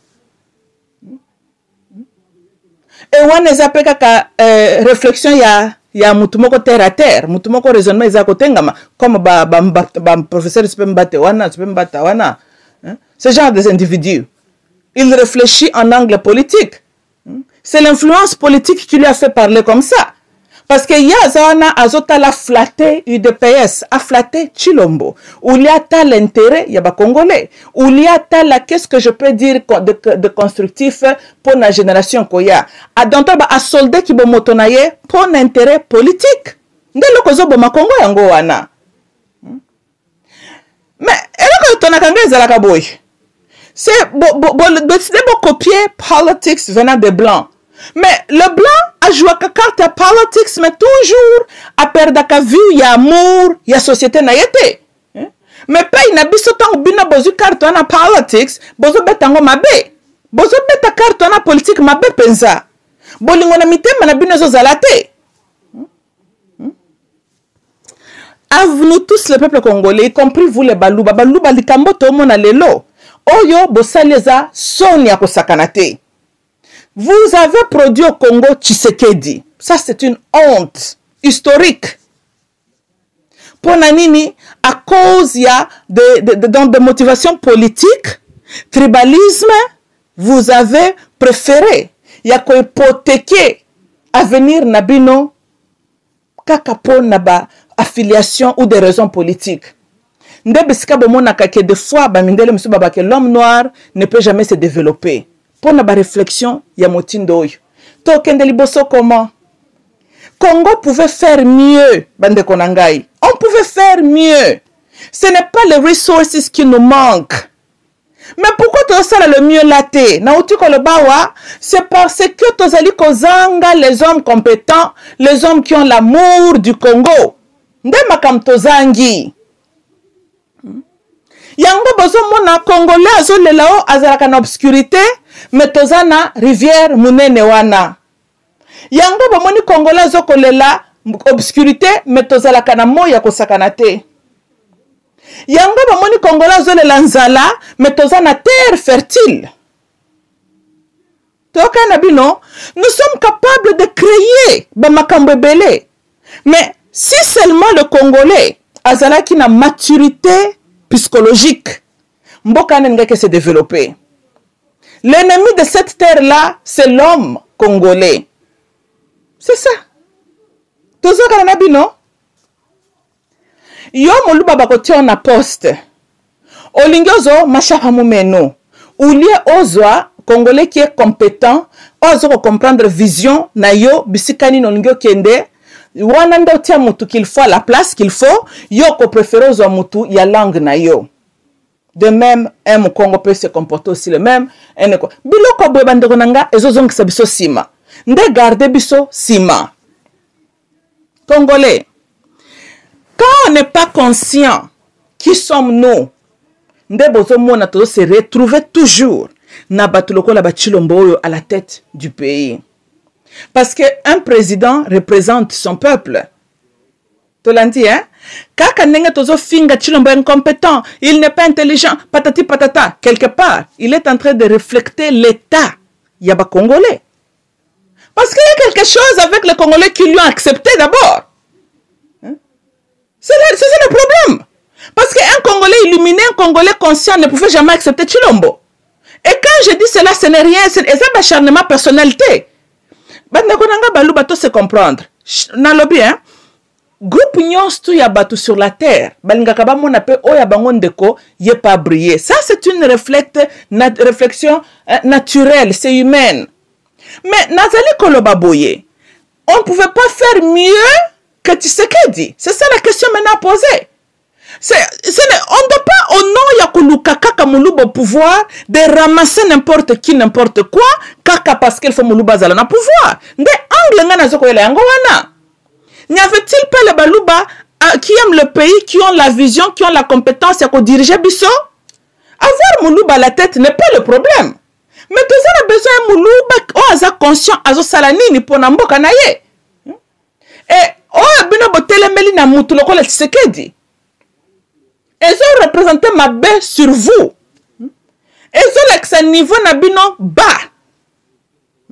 Et on les appelle kaka réflexion ya mutu moko terre à terre, mutu moko raisonnement eza kotengama comme ba professeur Spembate wana, Spembata wana. Ce genre des individus. Il réfléchit en angle politique. C'est l'influence politique qui lui a fait parler comme ça. Parce que Yazana azota la flatté UDPS, a flatté Chilombo. Où il y a tel intérêt, il y a pas Congolais. Où il y a tel, qu'est-ce que je peux dire de constructif pour la génération Koya. A donc a soldé qui bon motonaye pour l'intérêt politique. Ndelo kozo bo makongo yango wana. Mais elle est ton kanga ezalaka boy. C'est bon copier politics venant des blancs. Mais le blanc a joué à carte à politics, mais toujours à perdre la vue, il y a amour, il y a société na yete. Mais pas il n'a pas de bina bozu carte à politics, bozo betango mabe. Bozo beta carte à politique mabe penza. Bolingo na mite manabino zo zalate. À nous tous les peuples congolais, y compris vous les baluba, baluba likambo to mona lelo. Oyo bosaleza sonia ko sakanate. Vous avez produit au Congo Tshisekedi. Ça, c'est une honte historique. Pour Nanini, à cause il y a de motivations politiques, tribalisme, vous avez préféré. Il y a quoi hypothéquer avenir Nabino, kakapo naba affiliation ou des raisons politiques. Que des fois, l'homme noir ne peut jamais se développer. Pour la réflexion, il y a motindo. Token de liboso comment? Congo pouvait faire mieux, bande konangai. On pouvait faire mieux. Ce n'est pas les ressources qui nous manquent. Mais pourquoi tu as le mieux laté? C'est parce que tu as kozanga les hommes compétents, les hommes qui ont l'amour du Congo. Ndemakam tozangi. Yango bozo mona Congolais azo lelao azalaka na obscurité. Mais tozana rivière munene wana. Yango bomoni Congolais zo kolela obscurité mais tozalaka na moya kosakana te. Yango bomoni Congolais zo lela nzala mais tozana terre fertile. Toka na bino, nous sommes capables de créer bamakambo belé. Mais si seulement le Congolais azalaki na maturité psychologique, mboka nengeke se développer. L'ennemi de cette terre-là, c'est l'homme congolais. C'est ça. Tozo kananabi non? Yo moluba bakote on a poste. Olingozo machapa mumeno. Oulie ozwa congolais qui est compétent, ozo comprendre vision na yo bisikani no lingyo kende. Wana ndo tia mutu qu'il faut à la place qu'il faut, yo ko préférer ozwa mutu ya langue na yo. De même, un Congo peut se comporter aussi le même. Biloko boye bandeko nanga ezozongisa biso sima. Nde garde biso sima. Congolais, quand on n'est pas conscient qui sommes-nous, nde bozo mona to se retrouver toujours na batuloko la bachilombo à la tête du pays. Parce que un président représente son peuple. Tu l'as dit, hein? Kaka nenge tozo finga chilombo incompétent, il n'est pas intelligent, patati patata. Quelque part, il est en train de refléter l'état yaba congolais. Parce qu'il y a quelque chose avec les Congolais qui lui ont accepté d'abord. Hein? C'est le problème. Parce qu'un Congolais illuminé, un Congolais conscient ne pouvait jamais accepter Chilombo. Et quand je dis cela, ce n'est rien, c'est un acharnement personnalité. Bandakonanga balu bato se comprendre. Nalobi, hein? Groupe nyonstu ya batu sur la terre, balingaka ba mona pe oya bango ndeko ye pas briller. Ça c'est une réflexion naturelle, c'est humaine. Mais nazali koloba boye, on ne pouvait pas faire mieux que Tshisekedi. C'est ça la question maintenant posée. On ne doit pas au nom ya kuluka kaka muluba au pouvoir de ramasser n'importe qui, n'importe quoi, kaka parce qu'il faut muluba zala na pouvoir. Nde angle nga nazo koyela yango wana. N'y avait-il pas les baluba qui aiment le pays, qui ont la vision, qui ont la compétence à diriger biso? Avoir muluba à la tête n'est pas le problème. Mais tout ça a besoin de muluba o aza conscient azo salanini pour namboka na ye. Et o bino botelemeli na mutu lokola Tshisekedi. Ils ont représenté ma baie sur vous. Ils ont l'accès niveau na bino bas.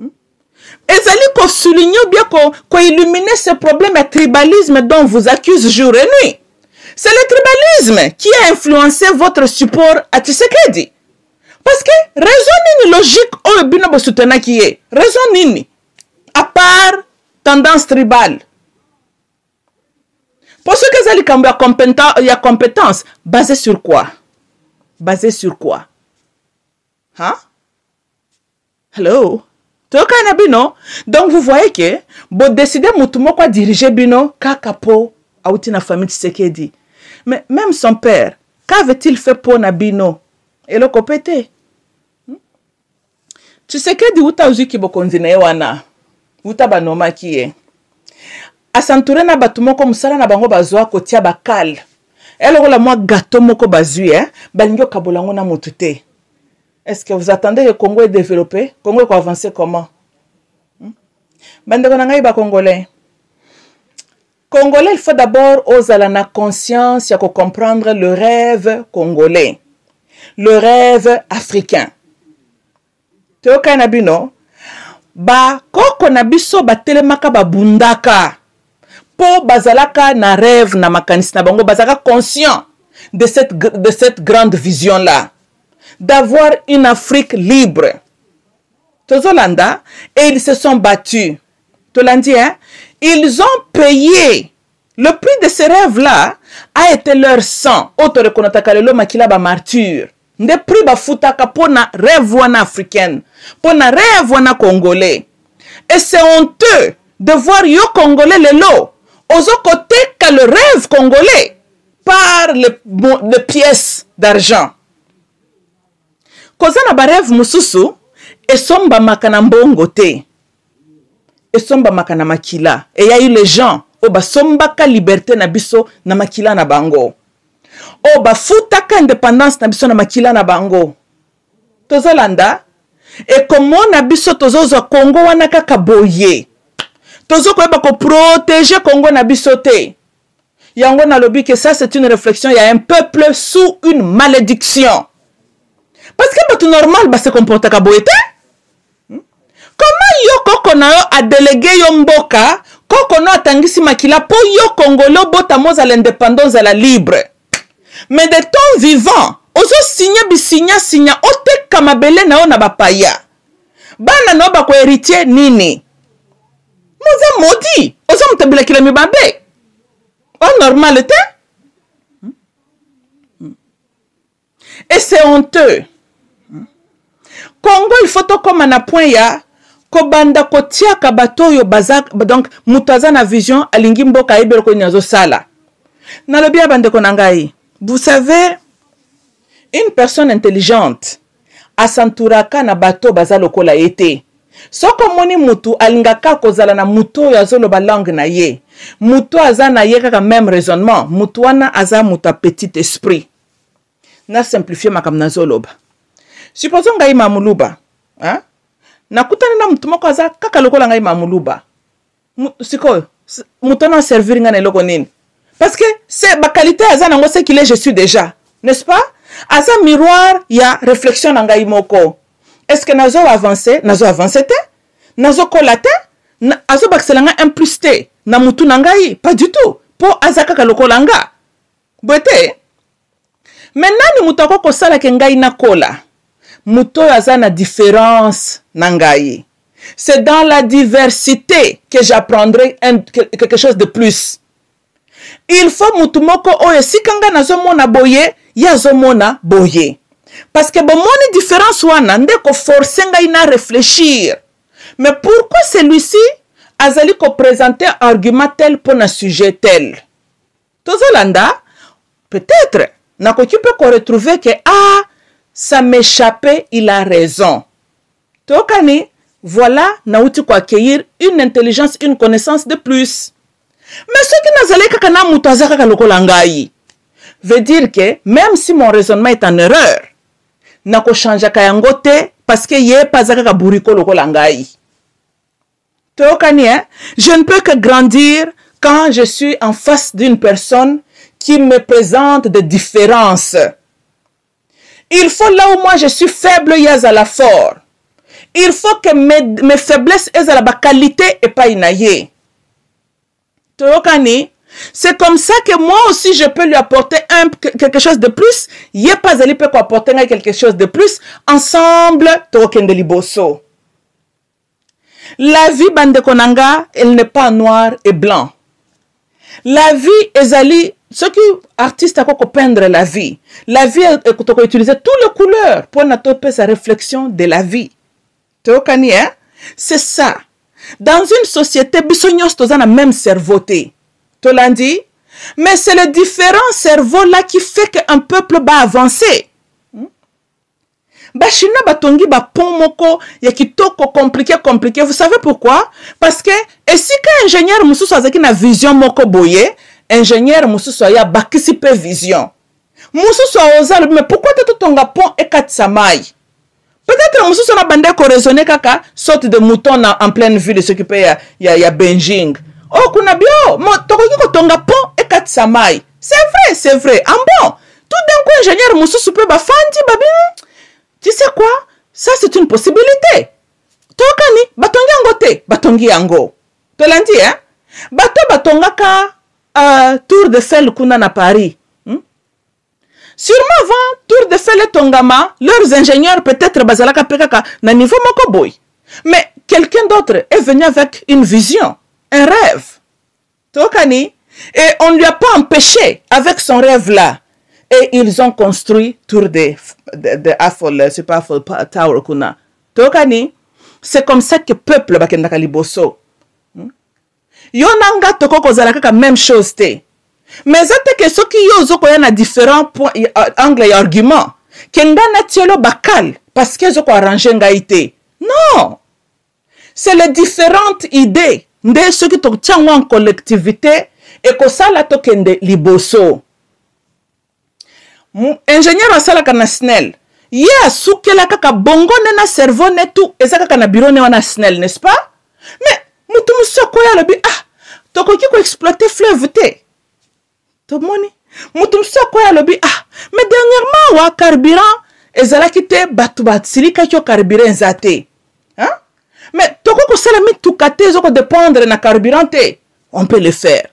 Ils allaient souligner bien qu'on illuminer ce problème de tribalisme dont vous accusez jour et nuit. C'est le tribalisme qui a influencé votre support à Tshisekedi. Parce que raison nini logique au bino bo soutenir qui est. Raison nini. À part tendance tribale. Pour ceux qui ont la compétence, basée sur quoi? Basée sur quoi? Hein? Hello? Donc vous voyez que vous décidez de diriger Bino kakapo auti na famille Tshisekedi. Mais même son père, qu'avait-il fait pour Nabino? Et le copété. Tshisekedi uta uzuki bokonzine wana. Uta banoma kiye. Asantouré na batu moko musala na bango bazwa kotia bakal. Eloko la moi gâteau moko bazui balingo kabolango na motute. Est-ce que vous attendez que le Congo est développé? Congo est avancé comment? Bande ko ngai ba congolais. Congolais, il faut d'abord oser la conscience, il faut comprendre le rêve congolais. Le rêve africain. Te kanabino ba koko na biso ba telemaka ba bundaka. Po bazalaka na rêve na makanisi na bango bazaka conscient de cette grande vision là, d'avoir une Afrique libre. Tozolanda, et ils se sont battus. Tolandi, hein? Ils ont payé. Le prix de ces rêves là a été leur sang. Autre reconnaître makila ba martyr. Nde prix ba futaka pona rêve wana africaine, pona rêve wana congolais. Et c'est honteux de voir yo congolais le lot. Aux autres côtés que le rêve congolais par les pièces d'argent. Kozana ba rêve mususu et somba makana mbongo te. Et somba makana makila. Et il y a eu les gens au ba somba ka liberté na biso na makila na bango. O ba futa ka indépendance na biso na makila na bango. Tozolanda et comment na biso tozozo Congo wana kaka boye. Tozo ko ba ko protéger Congo na bisoté. Yango na lobi que ça c'est une réflexion, il y a un peuple sous une malédiction. Parce que tout normal ba se comporter ka boyete. Comment yo koko na yo a délégué yo mboka, koko na atangisi makila po yo Congolo botamos à l'indépendance à la libre. Mais de ton vivant, ozo signa bi signa ote kamabele na yo na bapaya. Bana no ba ko héritier nini? Moza maudit. Ozo mtabila kila mibabe. En normalité. Et c'est honteux. Congo, il faut tout comme un point ya. Kobanda kotia kabato yo bazak. Donc, mutaza na vision alingi mboka ibero ko nyazo sala. Na le bien bande konangai. Vous savez, une personne intelligente asanturaka na bato bazaloko la été. Soko moni mutu alingaka kozala na mutu ya zolo ba langue na ye. Mutu aza na ye kaka même raisonnement. Mutu wana aza muta petit esprit. Na simplifier makam na zoloba. Supposons ngai mamuluba. Hein? Na kutana na mutu moko aza kaka lokola ngai mamuluba. Siko, mutu na servir nga na eloko nini? Parce que c'est ma qualité aza nango c'est qu'il est je suis déjà. N'est-ce pas? Aza miroir ya réflexion na ngai moko. Est-ce que nazo avancé? Nazo avancé te? Nazo kolate? Azo bakselanga implicité. Na mutu nangai? Pas du tout. Po azaka kalokolanga. Boete. Maintenant ni mutu ko sala ke ngai na kola. Mutu aza na différence nangai. C'est dans la diversité que j'apprendrai quelque chose de plus. Il faut mutu moko oye sikanga nazo mona boye, yazo mona boye. Parce que bon, mon différence wana ndeko forcer ngai na réfléchir. Mais pourquoi celui-ci azali ko présenter argument tel pour un sujet tel? Tozolanda peut-être na ko tu peux ko retrouver que ça m'échappait, il a raison. Tokani, voilà, nauti kwa accueillir une intelligence, une connaissance de plus. Mais ce qui n'a pas kaka na mutazaka kalokola ngai veut dire que même si mon raisonnement est en erreur, nako chanja kayango te parce que ye pazaka ka buriko lokola ngai. Tokani, hein? Je ne peux que grandir quand je suis en face d'une personne qui me présente des différences. Il faut là où moi je suis faible, yazala fort. Il faut que mes faiblesses aient la qualité et pas inaye. C'est comme ça que moi aussi je peux lui apporter quelque chose de plus. Yé pas ali peut apporter quelque chose de plus. Ensemble, tokendeliboso. La vie bande konanga, elle n'est pas noir et blanc. La vie ezali, ceux qui artistes à peindre la vie. La vie est utiliser toutes les couleurs pour n'attoper sa réflexion de la vie. C'est ça. Dans une société, bisognos tous dans le même cerveau. Tu l'as dit? Mais c'est le différent cerveau là qui fait qu'un peuple va avancer. Bachina batongi ba pont moko ya kitoko compliqué. Vous savez pourquoi? Parce que et si qu'un ingénieur mususu azaki na vision moko boye, ingénieur mususu ya bakisi pe vision. Mususu ozal mais pourquoi tu tonga pont et katsamai? Peut-être mususu na bande ko raisonner kaka sorte de mouton en pleine vue de s'occuper ya Beijing. Oh kuna bio, mo tokoki ko tonga pont et katsamai. C'est vrai. En bon, tout d'un coup ingénieur mususu pe ba fandi babi. Tu sais quoi? Ça, c'est une possibilité. Tokani, batongi angote, batongi ango. Tu l'as dit, hein? Bato batonga ka Tour de Fel kuna na Paris. Sûrement avant Tour de Fel et Tongama, leurs ingénieurs peut-être bazalaka pekaka na niveau moko boy. Mais quelqu'un d'autre est venu avec une vision, un rêve. Tokani, et on ne lui a pas empêché avec son rêve-là. Et ils ont construit Tour de Eiffel, c'est pas Eiffel Tower kuna. Tokani, c'est comme ça que peuple bakendaka liboso. Yonanga toko kozalaka ka même chose te. Mais zate que ceux qui yozo koya na différents points angle et arguments. Kenga na tielo bakal parce que zo ko arranger ngaite. Non. C'est les différentes idées de ceux qui tok tiango en collectivité et ko sala tokende liboso. Ingénieur asala kana snel ya sukela kaka bongo na cerveau netu ezaka kana bureau ne wana snel, n'est-ce pas? Mais mutu musoko ya lobi tokoki ko exploiter fleuve te to moni mutu musoko ya lobi mais dernièrement wa carburant ezala kite batu basilika kyo carburant nzate hein? Mais toko sala mi tukate zoko dépendre na carburant te, on peut le faire.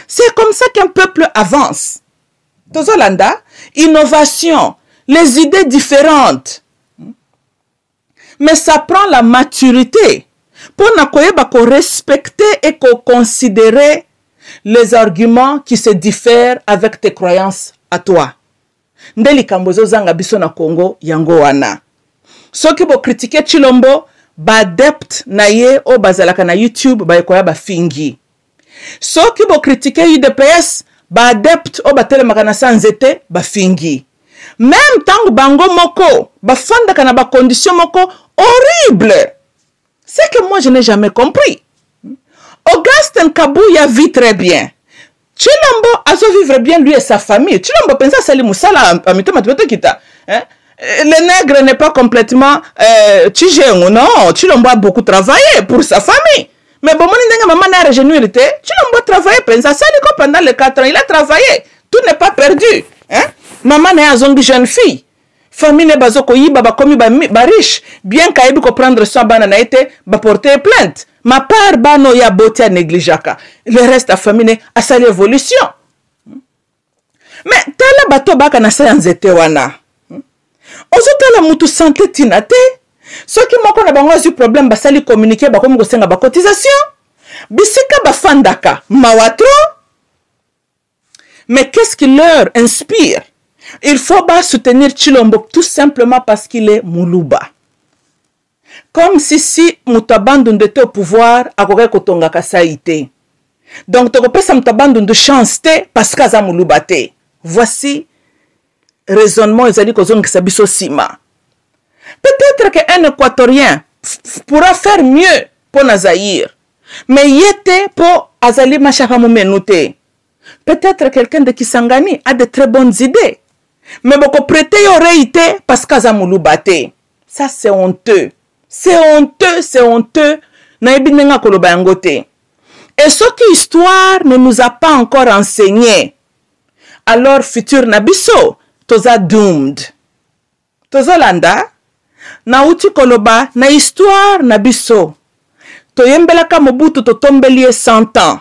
C'est comme ça qu'un peuple avance. Tozolanda, innovation, les idées différentes. Mais ça prend la maturité pour respecter et considérer les arguments qui se diffèrent avec tes croyances à toi. Ndeli kambozo zanga biso na Congo yango wana. Soki bo critiquer Chilombo, ba adept na ye o bazalaka na YouTube ba ekoya ba fingi. Soki bo critiquer UDPS, ba adepte o batelemaka na sanzete ba fingi. Même tango bango moko ba fandaka na ba condition moko horrible. C'est que moi je n'ai jamais compris. Augustin Kabuya vit très bien. Chilombo azo vivre bien lui et sa famille. Chilombo pensa sali musala amito matueto kita. Le nègre n'est pas complètement Chijengu, non. Chilombo a beaucoup travaillé pour sa famille. Mais bon, maman n'a régénéré. Chilombo travaillé pendant les 4 ans. Il a travaillé. Tout n'est pas perdu. Hein? Maman n'est pas une jeune fille. Famille n'est pas riche. Bien qu'elle ait prendre soin de porter plainte. Ma part, bano ya botia négligaka. Le reste de la famille a sa évolution. Mais tala bato baka na sayanzete wana. Ozo tala mutu santé tinate. Ceux qui m'ont eu problème, basali communiquer, bakomi kosenga ba cotisation. Bisika bafandaka mawatro. Mais qu'est-ce qui leur inspire? Il faut pas soutenir Chilombo tout simplement parce qu'il est Moulouba. Comme si Moutabandun était au pouvoir, à Kore Kotonga Kasaïté. Donc, tu repères Moutabandun de chance parce qu'Aza Moulouba te. Voici raisonnement ezali kozongisa biso sima. Peut-être qu'un Équatorien pourra faire mieux pour Nazaïr, mais yete pour azali machaka momenute. Peut-être quelqu'un de Kisangani a de très bonnes idées, mais beaucoup prêter oreille parce qu'azamulubate. Ça c'est honteux. C'est honteux, c'est honteux. Naibinenga koloba yangote. Et ce qui histoire ne nous a pas encore enseigné, alors futur nabiso toza doomed. Tozolanda na uti koloba na histoire nabiso. Toyembelaka Mobutu totombelie 100 ans.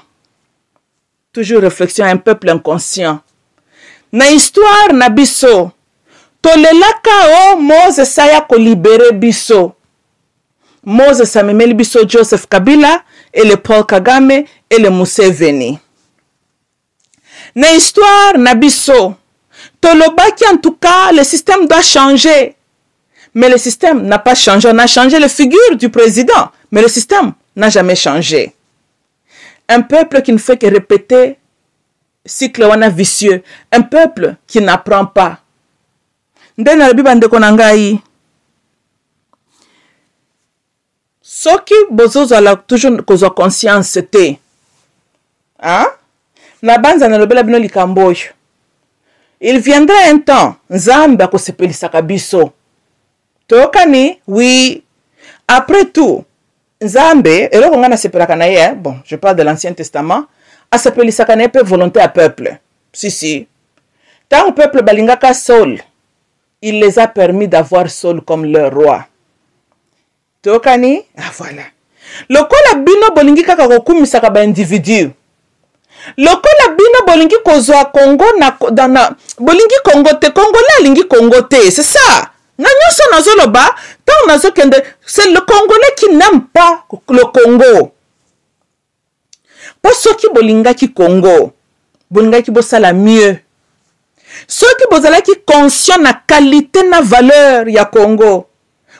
Toujours réflexion, un peuple inconscient. Na histoire nabiso tolelaka o Moses saya ko libérer biso. Moses amemeli biso Joseph Kabila et le Paul Kagame et le Museveni. Na histoire nabiso tolobaki en tout cas le système doit changer. Mais le système n'a pas changé. On a changé la figure du président, mais le système n'a jamais changé. Un peuple qui ne fait que répéter cycle wana vicieux, un peuple qui n'apprend pas. Ndena la Bible ndeko nangai. Soki bozozo la toujours kozo conscience te. Hein? Na banza na lobela bino likamboyo. Il viendra un temps, Nzambe akosepelisaka biso. Tokani, oui. Après tout, Nzambe, et là on a sepelaka na ye, bon, je parle de l'Ancien Testament, a sepelisaka na pe volonté à peuple. Si, si. Tant le peuple balingaka Saul, il les a permis d'avoir Saul comme leur roi. Tokani, ah voilà. Lokola bino bolingi kaka kokumisaka ba individu. Lokola bino bolingi kozwa Congo na bolingi Congo te, Congolais lingi Congo te, c'est ça. C'est le Congolais qui n'aime pas le Congo. Pas ceux qui bolinga qui Congo, bolinga qui bossala mieux. Ceux qui bosala qui conscient la qualité na valeur ya Congo,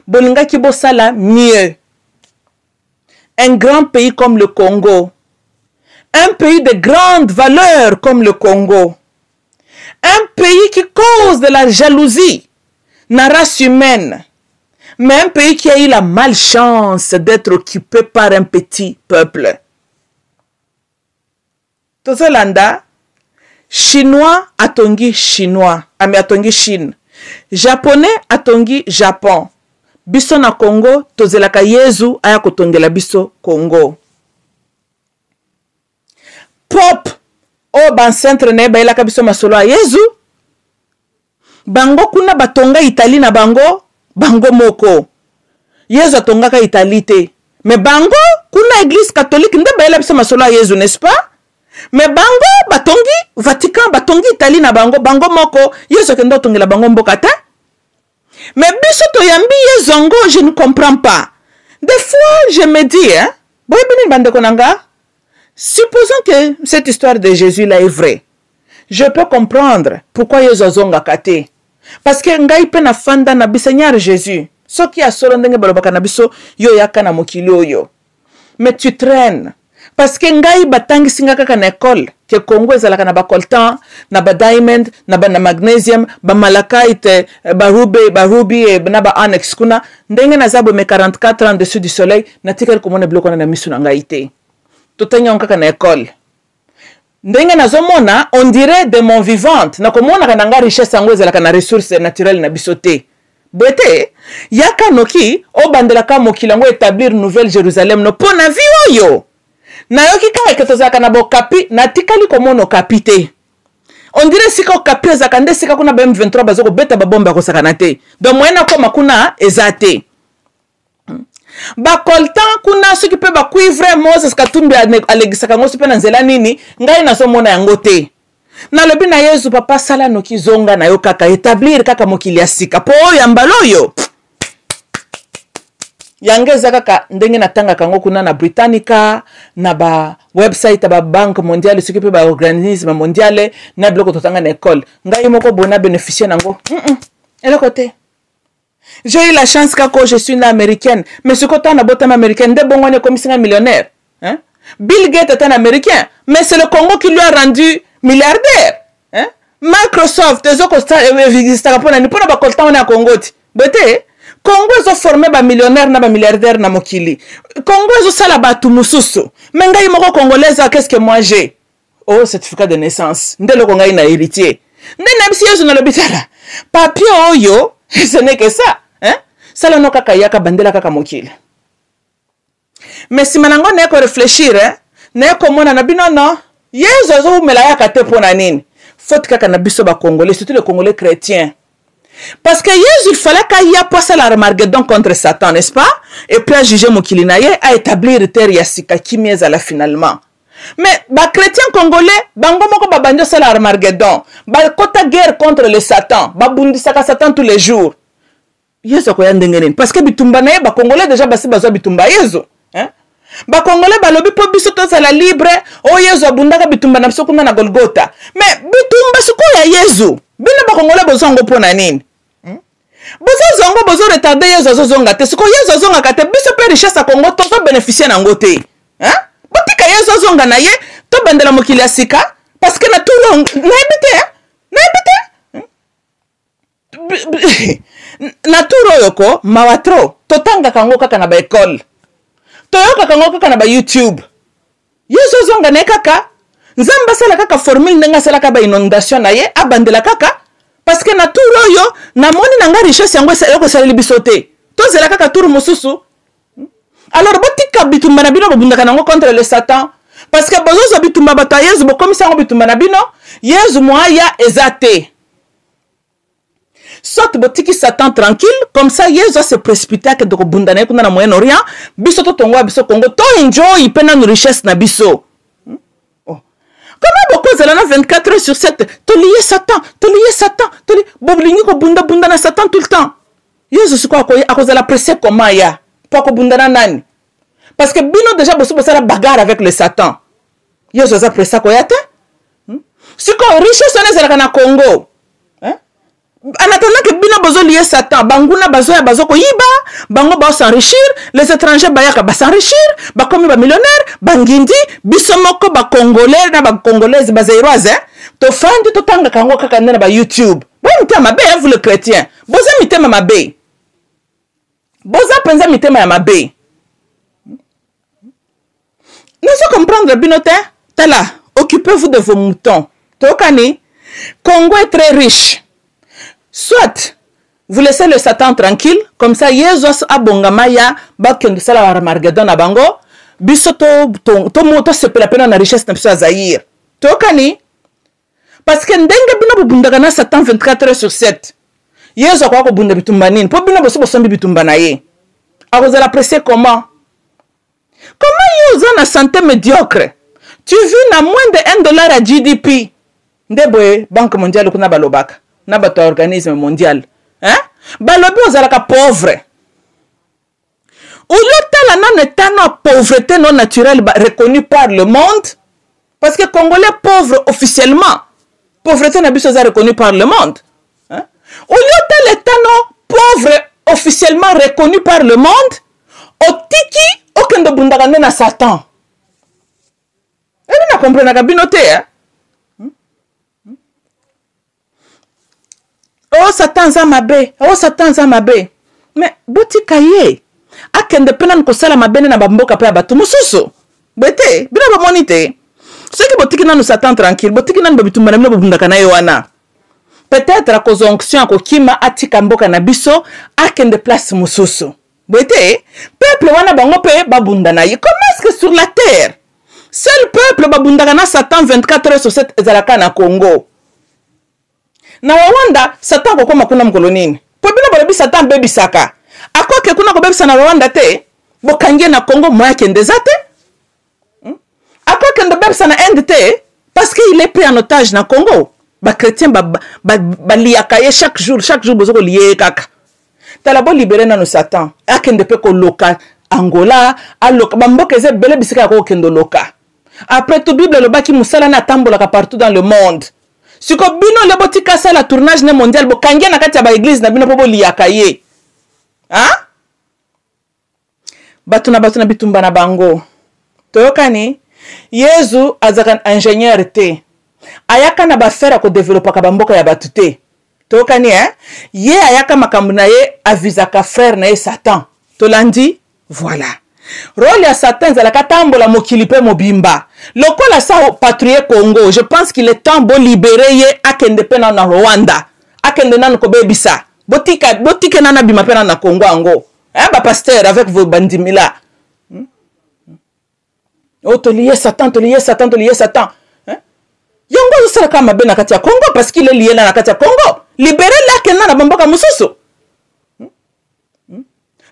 bolinga qui bossala mieux. Un grand pays comme le Congo, un pays de grande valeur comme le Congo, un pays qui cause de la jalousie na race humaine, mais un pays qui a eu la malchance d'être occupé par un petit peuple. Tozolanda, Chinois atongi Chinois, ami atongi Chine, Japonais atongi Japon, biso na Congo, tozelaka Yezu aya kotongela biso Congo. Pop, o ban centre ne ba ilaka biso masolo a Yezu, bango kuna batonga Italie na bango moko. Yezu atongaka Italie te. Mais bango kuna église catholique nde ba biso masolo a Yezu, n'est-ce pas? Mais bango batongi Vatican, batongi Italie na bango moko. Yezu kendo tongela bango mboka te. Mais biso to yambi Yezongo, je ne comprends pas. Des fois je me dis, hein, boy bini bande konanga, supposons que cette histoire de Jésus là est vraie. Je peux comprendre pourquoi Yezu zonga kate. Parce que ngai pe na fanda na Seigneur Jésus. Ce qui a solo ndenge balobaka na biso yo yaka na mokili oyo. Mais tu traînes. Parce que ngai batangi singa kaka na école que Congo ezalaka na ba coltan, na ba diamond, na ba na magnesium, ba malachite, ba ruby et na ba annex kuna ndenge na zabo me 44 ans dessus du soleil na tikel komona bloko na misu na ngai te. Totanya kaka na école. Ndenge nazomona on dirait de mon vivante na komona kananga richesse yango ezalaka na ressources naturelles na bisote. Bete yaka noki o bandelaka mokili yango établir Nouvelle Jérusalem no pona vi oyo. Na yoki kaka ketozaka na bokapi na tikali komono kapite. On dirait sika okapi ezaka nde sika kuna ba M23 bazoko beta ba bomba kosaka na te. Donc moyena koma kuna ezate. Ba coltan kuna soki pe ba cuivre Moses Katumbi alegisaka ngosi pe na nzela nini ngai nazomona yango te. Na lobi na Yezu papa sala noki zonga na yo kaka établir kaka mokili ya sika po ya mbaloyo. Yangeza kaka ndenge na tanga kango kuna na Britannica na ba website ba Banque mondiale soki pe ba organisme mondiale na biloko totanga na école. Ngai moko bona bénéficier nango. Ele côté. J'ai eu la chance quand je suis une américaine. Mais ce côté, on a beau américaine, de bon, on est comme si un millionnaire. Hein? Bill Gates est un américain. Mais c'est le Congo qui lui a rendu milliardaire. Hein? Microsoft existaka pona ni pona bakolta wana Congo ti bote Congo ezo former ba millionnaire na ba milliardaire na mokili Congo ezo sala batu mususu mengai moko congolaise qu'est-ce que moi j'ai oh certificat de naissance ndelo ko ngai na héritier ndena bisi yesu na lobitala papier oyo ce n'est que ça hein sala no kaka yaka bandela kaka mokili mais si manango ne ko réfléchir hein ne ko mona na binono yesu azo mela yaka te pona nini faute kaka na biso ba congolais surtout les congolais chrétiens parce que Jésus il fallait qu'il y a passé l'Armageddon contre Satan n'est-ce pas et puis à juger mokili na ye à établir terre ya sika kimia la finalement mais ba chrétiens congolais bango moko ba banjo sala Armageddon ba kota guerre contre le Satan ba bundisaka Satan tous les jours Yesu ko yandengene parce que bitumba na ye ba congolais déjà basi bazo bitumba Yesu hein ba congolais ba lobi po biso to sala libre o Yesu abundaka bitumba na biso kuna na Golgotha mais bitumba siko ya Yesu bino ba congolais bozongo pona nini bozo zongo bozo retarder Yesu zonga te siko Yesu zonga ka te biso pe richesse a Congo to bénéficier na ngote hein botika Yesu zonga na ye to bandela mokili ya sika parce que na tout na ebite na tout yoko mawatro totanga kango kaka na ba école toyoka kango kaka na ba YouTube Yesu zonga na kaka nzamba sala kaka formule ndenga sala ka ba inondation na ye abandela kaka parce que na tour oyo na moni na nga richesse yango yoko sala libisote to zela kaka tour mususu alors botika bitumba na bino bobundaka nango contre le Satan parce que bozo bitumba bata Yesu bokomisa ngo bitumba na bino Yesu moya ezate soit botiki Satan tranquille comme ça Yesu se précipiter que de bunda na kuna na Moyen-Orient biso to tongo biso Congo to enjoy pena no richesse na biso. Comment beaucoup zela na 24 heures sur 7 to lié Satan to li boblingi ko bunda na Satan tout le temps. Yesu siko à cause de la presse comment ya pour ko bunda na nani parce que bino déjà bosso la bagarre avec le Satan. Yesu za presse ko yate siko richesse na zela na Congo. En attendant que bino bozo lié Satan banguna bazo ko yiba bango ba s'enrichir les étrangers bayaka ba s'enrichir ba comme ba millionnaire bangindi biso moko ba congolais na ba congolaise ba zairoise to fandi to tanga kango kaka na ba YouTube bo mitema mabe vous le chrétien boza mitema mabe boza penza mitema ya mabe ne so comprendre binote tala occupez-vous de vos moutons to kani Congo est très riche. Soit vous laissez le Satan tranquille, comme ça Yesus abongamaya bakendo sala Armageddon na bango biso to moto se pela pena na richesse na biso ya Zaïre. Tokani parce que ndenge bino bundaka na Satan 24 heures sur 7. Yesu kwa ko bunda bitumba nini? Po bino boso bosombi bitumba na ye. Akozala presser comment? Comment Yesu na santé médiocre? Tu vis na moins de $1 à GDP. Ndeboye Banque mondiale kuna balobaka. Na bato organisme mondial hein balobi ozalaka pauvre ou l'autre non étant pauvreté non naturelle reconnue par le monde parce que congolais pauvre officiellement pauvreté na biso reconnue par le monde hein ou l'autre étant pauvre officiellement reconnu par le monde otiki okendo bundaka na Satan et na comprendre ka binote hein. Oh Satan za mabe, oh Satan za mabe. Mais botika ye. Akende pena nkosala mabene na bamboka pe abatu mususu. Bete, bina ba monite. Ce qui botiki na Satan tranquille, botiki na babitumba na bundaka na yowana. Peut-être à cause onction ko kima atika mboka na biso akende place mususu. Bete, peuple wana bango pe babunda na ye. Comment est-ce que sur la terre seul peuple babundaka na Satan 24 heures sur 7 ezalaka na Congo? Na Rwanda Satan ko koma kuna mkolo nini po bino balobi Satan bebi saka akoke kuna ko bebisa na Rwanda te bokangie na Congo moya kendeza te akoke ndo bebisa na Inde te parce qu'il est pris en otage na Congo ba chrétien ba liaka ye chaque jour bozoko lié kaka tala bo libérer na no Satan akende pe ko loka Angola aloka bamboka eze bele bisika ko kendo loka après tout Bible le baki musala na tambola ka partout dans le monde. Si ko bino le botika sa la tournage ne mondial bo kangia na kati ya ba église na bino po liaka ye. Hein? Batuna bitumba na bango. Toyokani Yesu azaka ingénieur te. ayaka na bafere ko développer ka bamboka ya batute tokani ye ayaka makambo na ye avisaka frère na ye Satan tolandi voilà rôle ya Satan zalaka tambola mokili pe mobimba lokola sa patrouiller Congo je pense qu'il est temps de libérer ye akende pe na Rwanda akende nanu ko bebisa botika nana bima pe na Congo ango ba pasteur avec vos bandimila oh toliye Satan yongo sala kama be na kati ya Congo parce qu'il est lié na kati ya Congo libérer la kena na bamboka mususu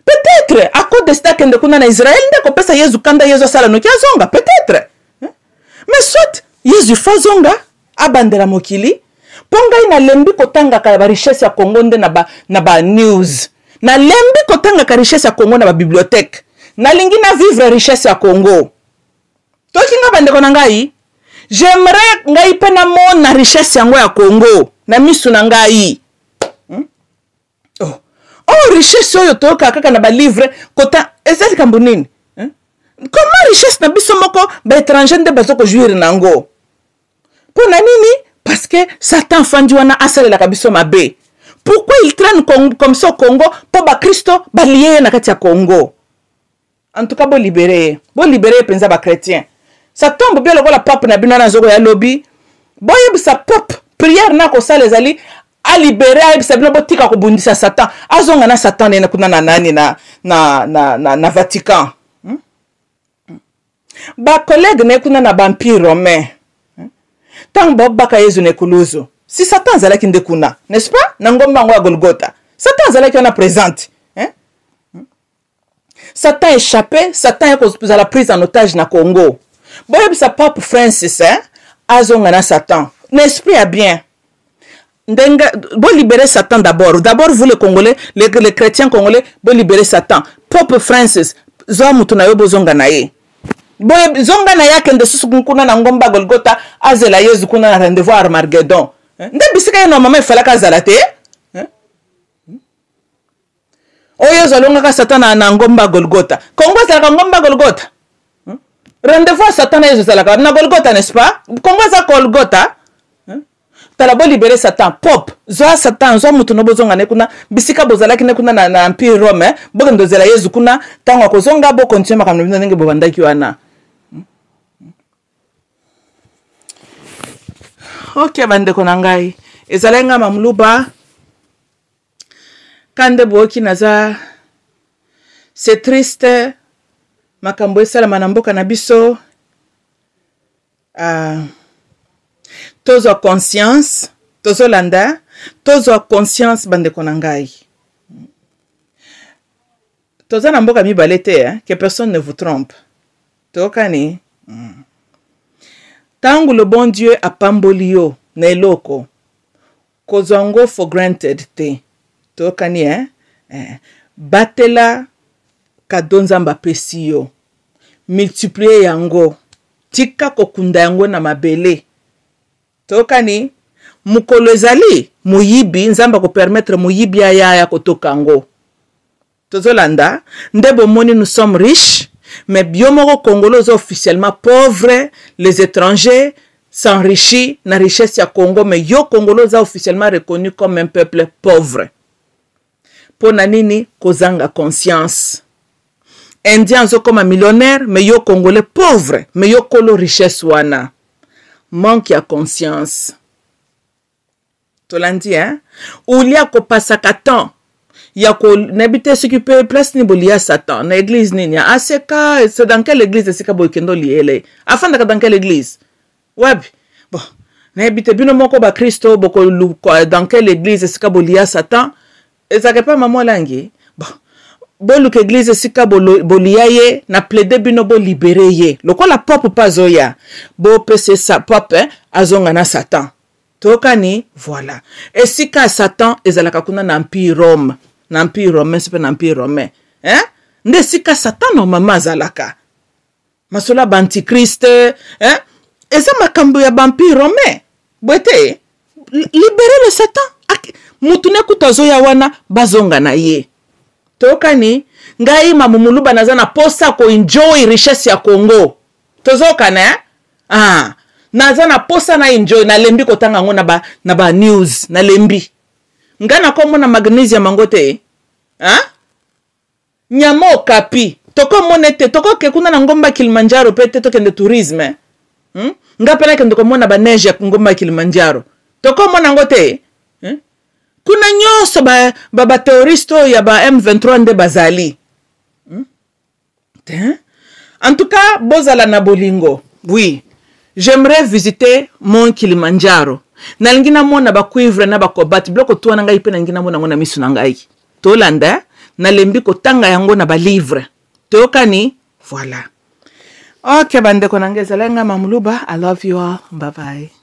peut-être à cause de ça kende kuna na Israël ndeko pesa Yesu kanda Yesu sala no kiazonga peut-être mais soit Yesu fazonga abandela mokili ponga ina lembi kotanga ka ba richesse ya Congo nde na ba news na lembi kotanga ka richesse ya Congo na ba bibliothèque na lingi na vivre richesse ya Congo toki nga bandeko na ngai j'aimerais ngai pe na mona richesse yango ya Congo na misu na ngai oh richesse oyo toka kaka na ba livre kota ezali kambo nini comment richesse na biso moko ba étranger nde bazoko jouir nango pona nini parce que Satan fandi wana asalela kabiso mabe pourquoi il traîne comme ça au Congo pour ba Christo ba lié na kati ya Congo en tout cas bo libérer penza ba chrétien ça tombe bien le pape na bino na zoko ya lobby boye sa pop prière na ko sala ezali a libérer a bisa bino botika ko bundisa Satan azonga na Satan na kuna na nani na Vatican ba collègue ne kuna na vampire romain tant bob baka Yesu ne kuluzo si Satan zalaki nde kuna n'est-ce pas na ngomba ngo ya Golgotha Satan zalaki na présente Satan échappé Satan est la prise en otage na Congo boye bisa Pape Francis azonga na Satan l'esprit a bien bon libérer Satan d'abord vous les Congolais les chrétiens congolais bon libérer Satan Pape Francis zo mutu na yo bozonga na ye boye zonga na yake nde susu kuna na ngomba Golgotha azela Yesu kuna na rendez-vous Armageddon nde bisika ye normalement ifalaka zalate oyo zalonga ka Satan na ngomba Golgotha Congo zalaka ngomba Golgotha rendez-vous Satan Yesu zalaka na Golgotha n'est-ce pas Congo za Golgotha talabo libérer Satan pop zo Satan zo mutu no bozonga ne kuna bisika bozalaki ne kuna na empire Rome bokendo zela Yesu kuna tango kozonga bo continue makambo bino ndenge bobandaki wana ok bandeko na ngai ezalenga mamluba kande boki naza c'est triste makambo esala manamboka na biso tozo conscience tozo landa tozo conscience bandeko na ngai tozo na mboka mibale te que personne ne vous trompe tokani tangu le bon Dieu apamboli yo na eloko kozongo for granted te tokani batela kadonzamba pesi yo multiplier yango tika kokunda yango na mabele tokani mukolo ezali muyibi nzamba ko permettre muyibi ya kotokango tozolanda ndebo moni nous sommes riches mais biomoko Congolo est officiellement pauvre les étrangers s'enrichissent na richesse ya Congo mais yo Congolo est officiellement reconnu comme un peuple pauvre pona nini kozanga conscience Indiens sont comme un millionnaire mais yo Congolais pauvre mais yo kolo richesse wana manque ya conscience tolandi ulia ko pasaka temps ya ko n'habite s'occuper place ni bolia Satan na église nini aseka c'est dans quelle église esika boykendo liele afin dans quelle église wabi bon n'habite bino moko ba Christo boko dans quelle église esika bolia Satan ezaka pas maman langi bon boluka église esika bolia ye na plaider bino bo libérer ye lokola pop pas zoya bo pese sa pop azonga na Satan tokani voilà esika Satan ezalaka kuna na empire Rome na empire romain c'est pas na empire romain nde sika Satan normalement azalaka masola ba antichrist eza makambo ya empire romain boete libérer le Satan mutune kutazoya wana bazonga na ye tokani ngai mamumulu banaza na posa ko enjoy richesse ya Congo tozokana naza na posa na enjoy na lembi kotanga ngo na ba news na lembi ngana ko mona magnesium mangote nyamo kapi toko monete toko ke kuna na ngomba Kilimanjaro pete to kende tourisme nga pena kende ko mona ba neige ya ngomba Kilimanjaro toko mona ngote kuna nyoso ba terroristo ya ba M23 nde bazali en tout cas bozala na bolingo oui j'aimerais visiter Mont Kilimanjaro nalingi na mona ba cuivre na ba cobalt bloko to na ngai pe nalingi na mona ngona misu na ngai to landa na lembi ko tanga yango na ba livre to kani voilà. Ok bande ko nangeza lenga mamuluba. I love you all. Bye bye.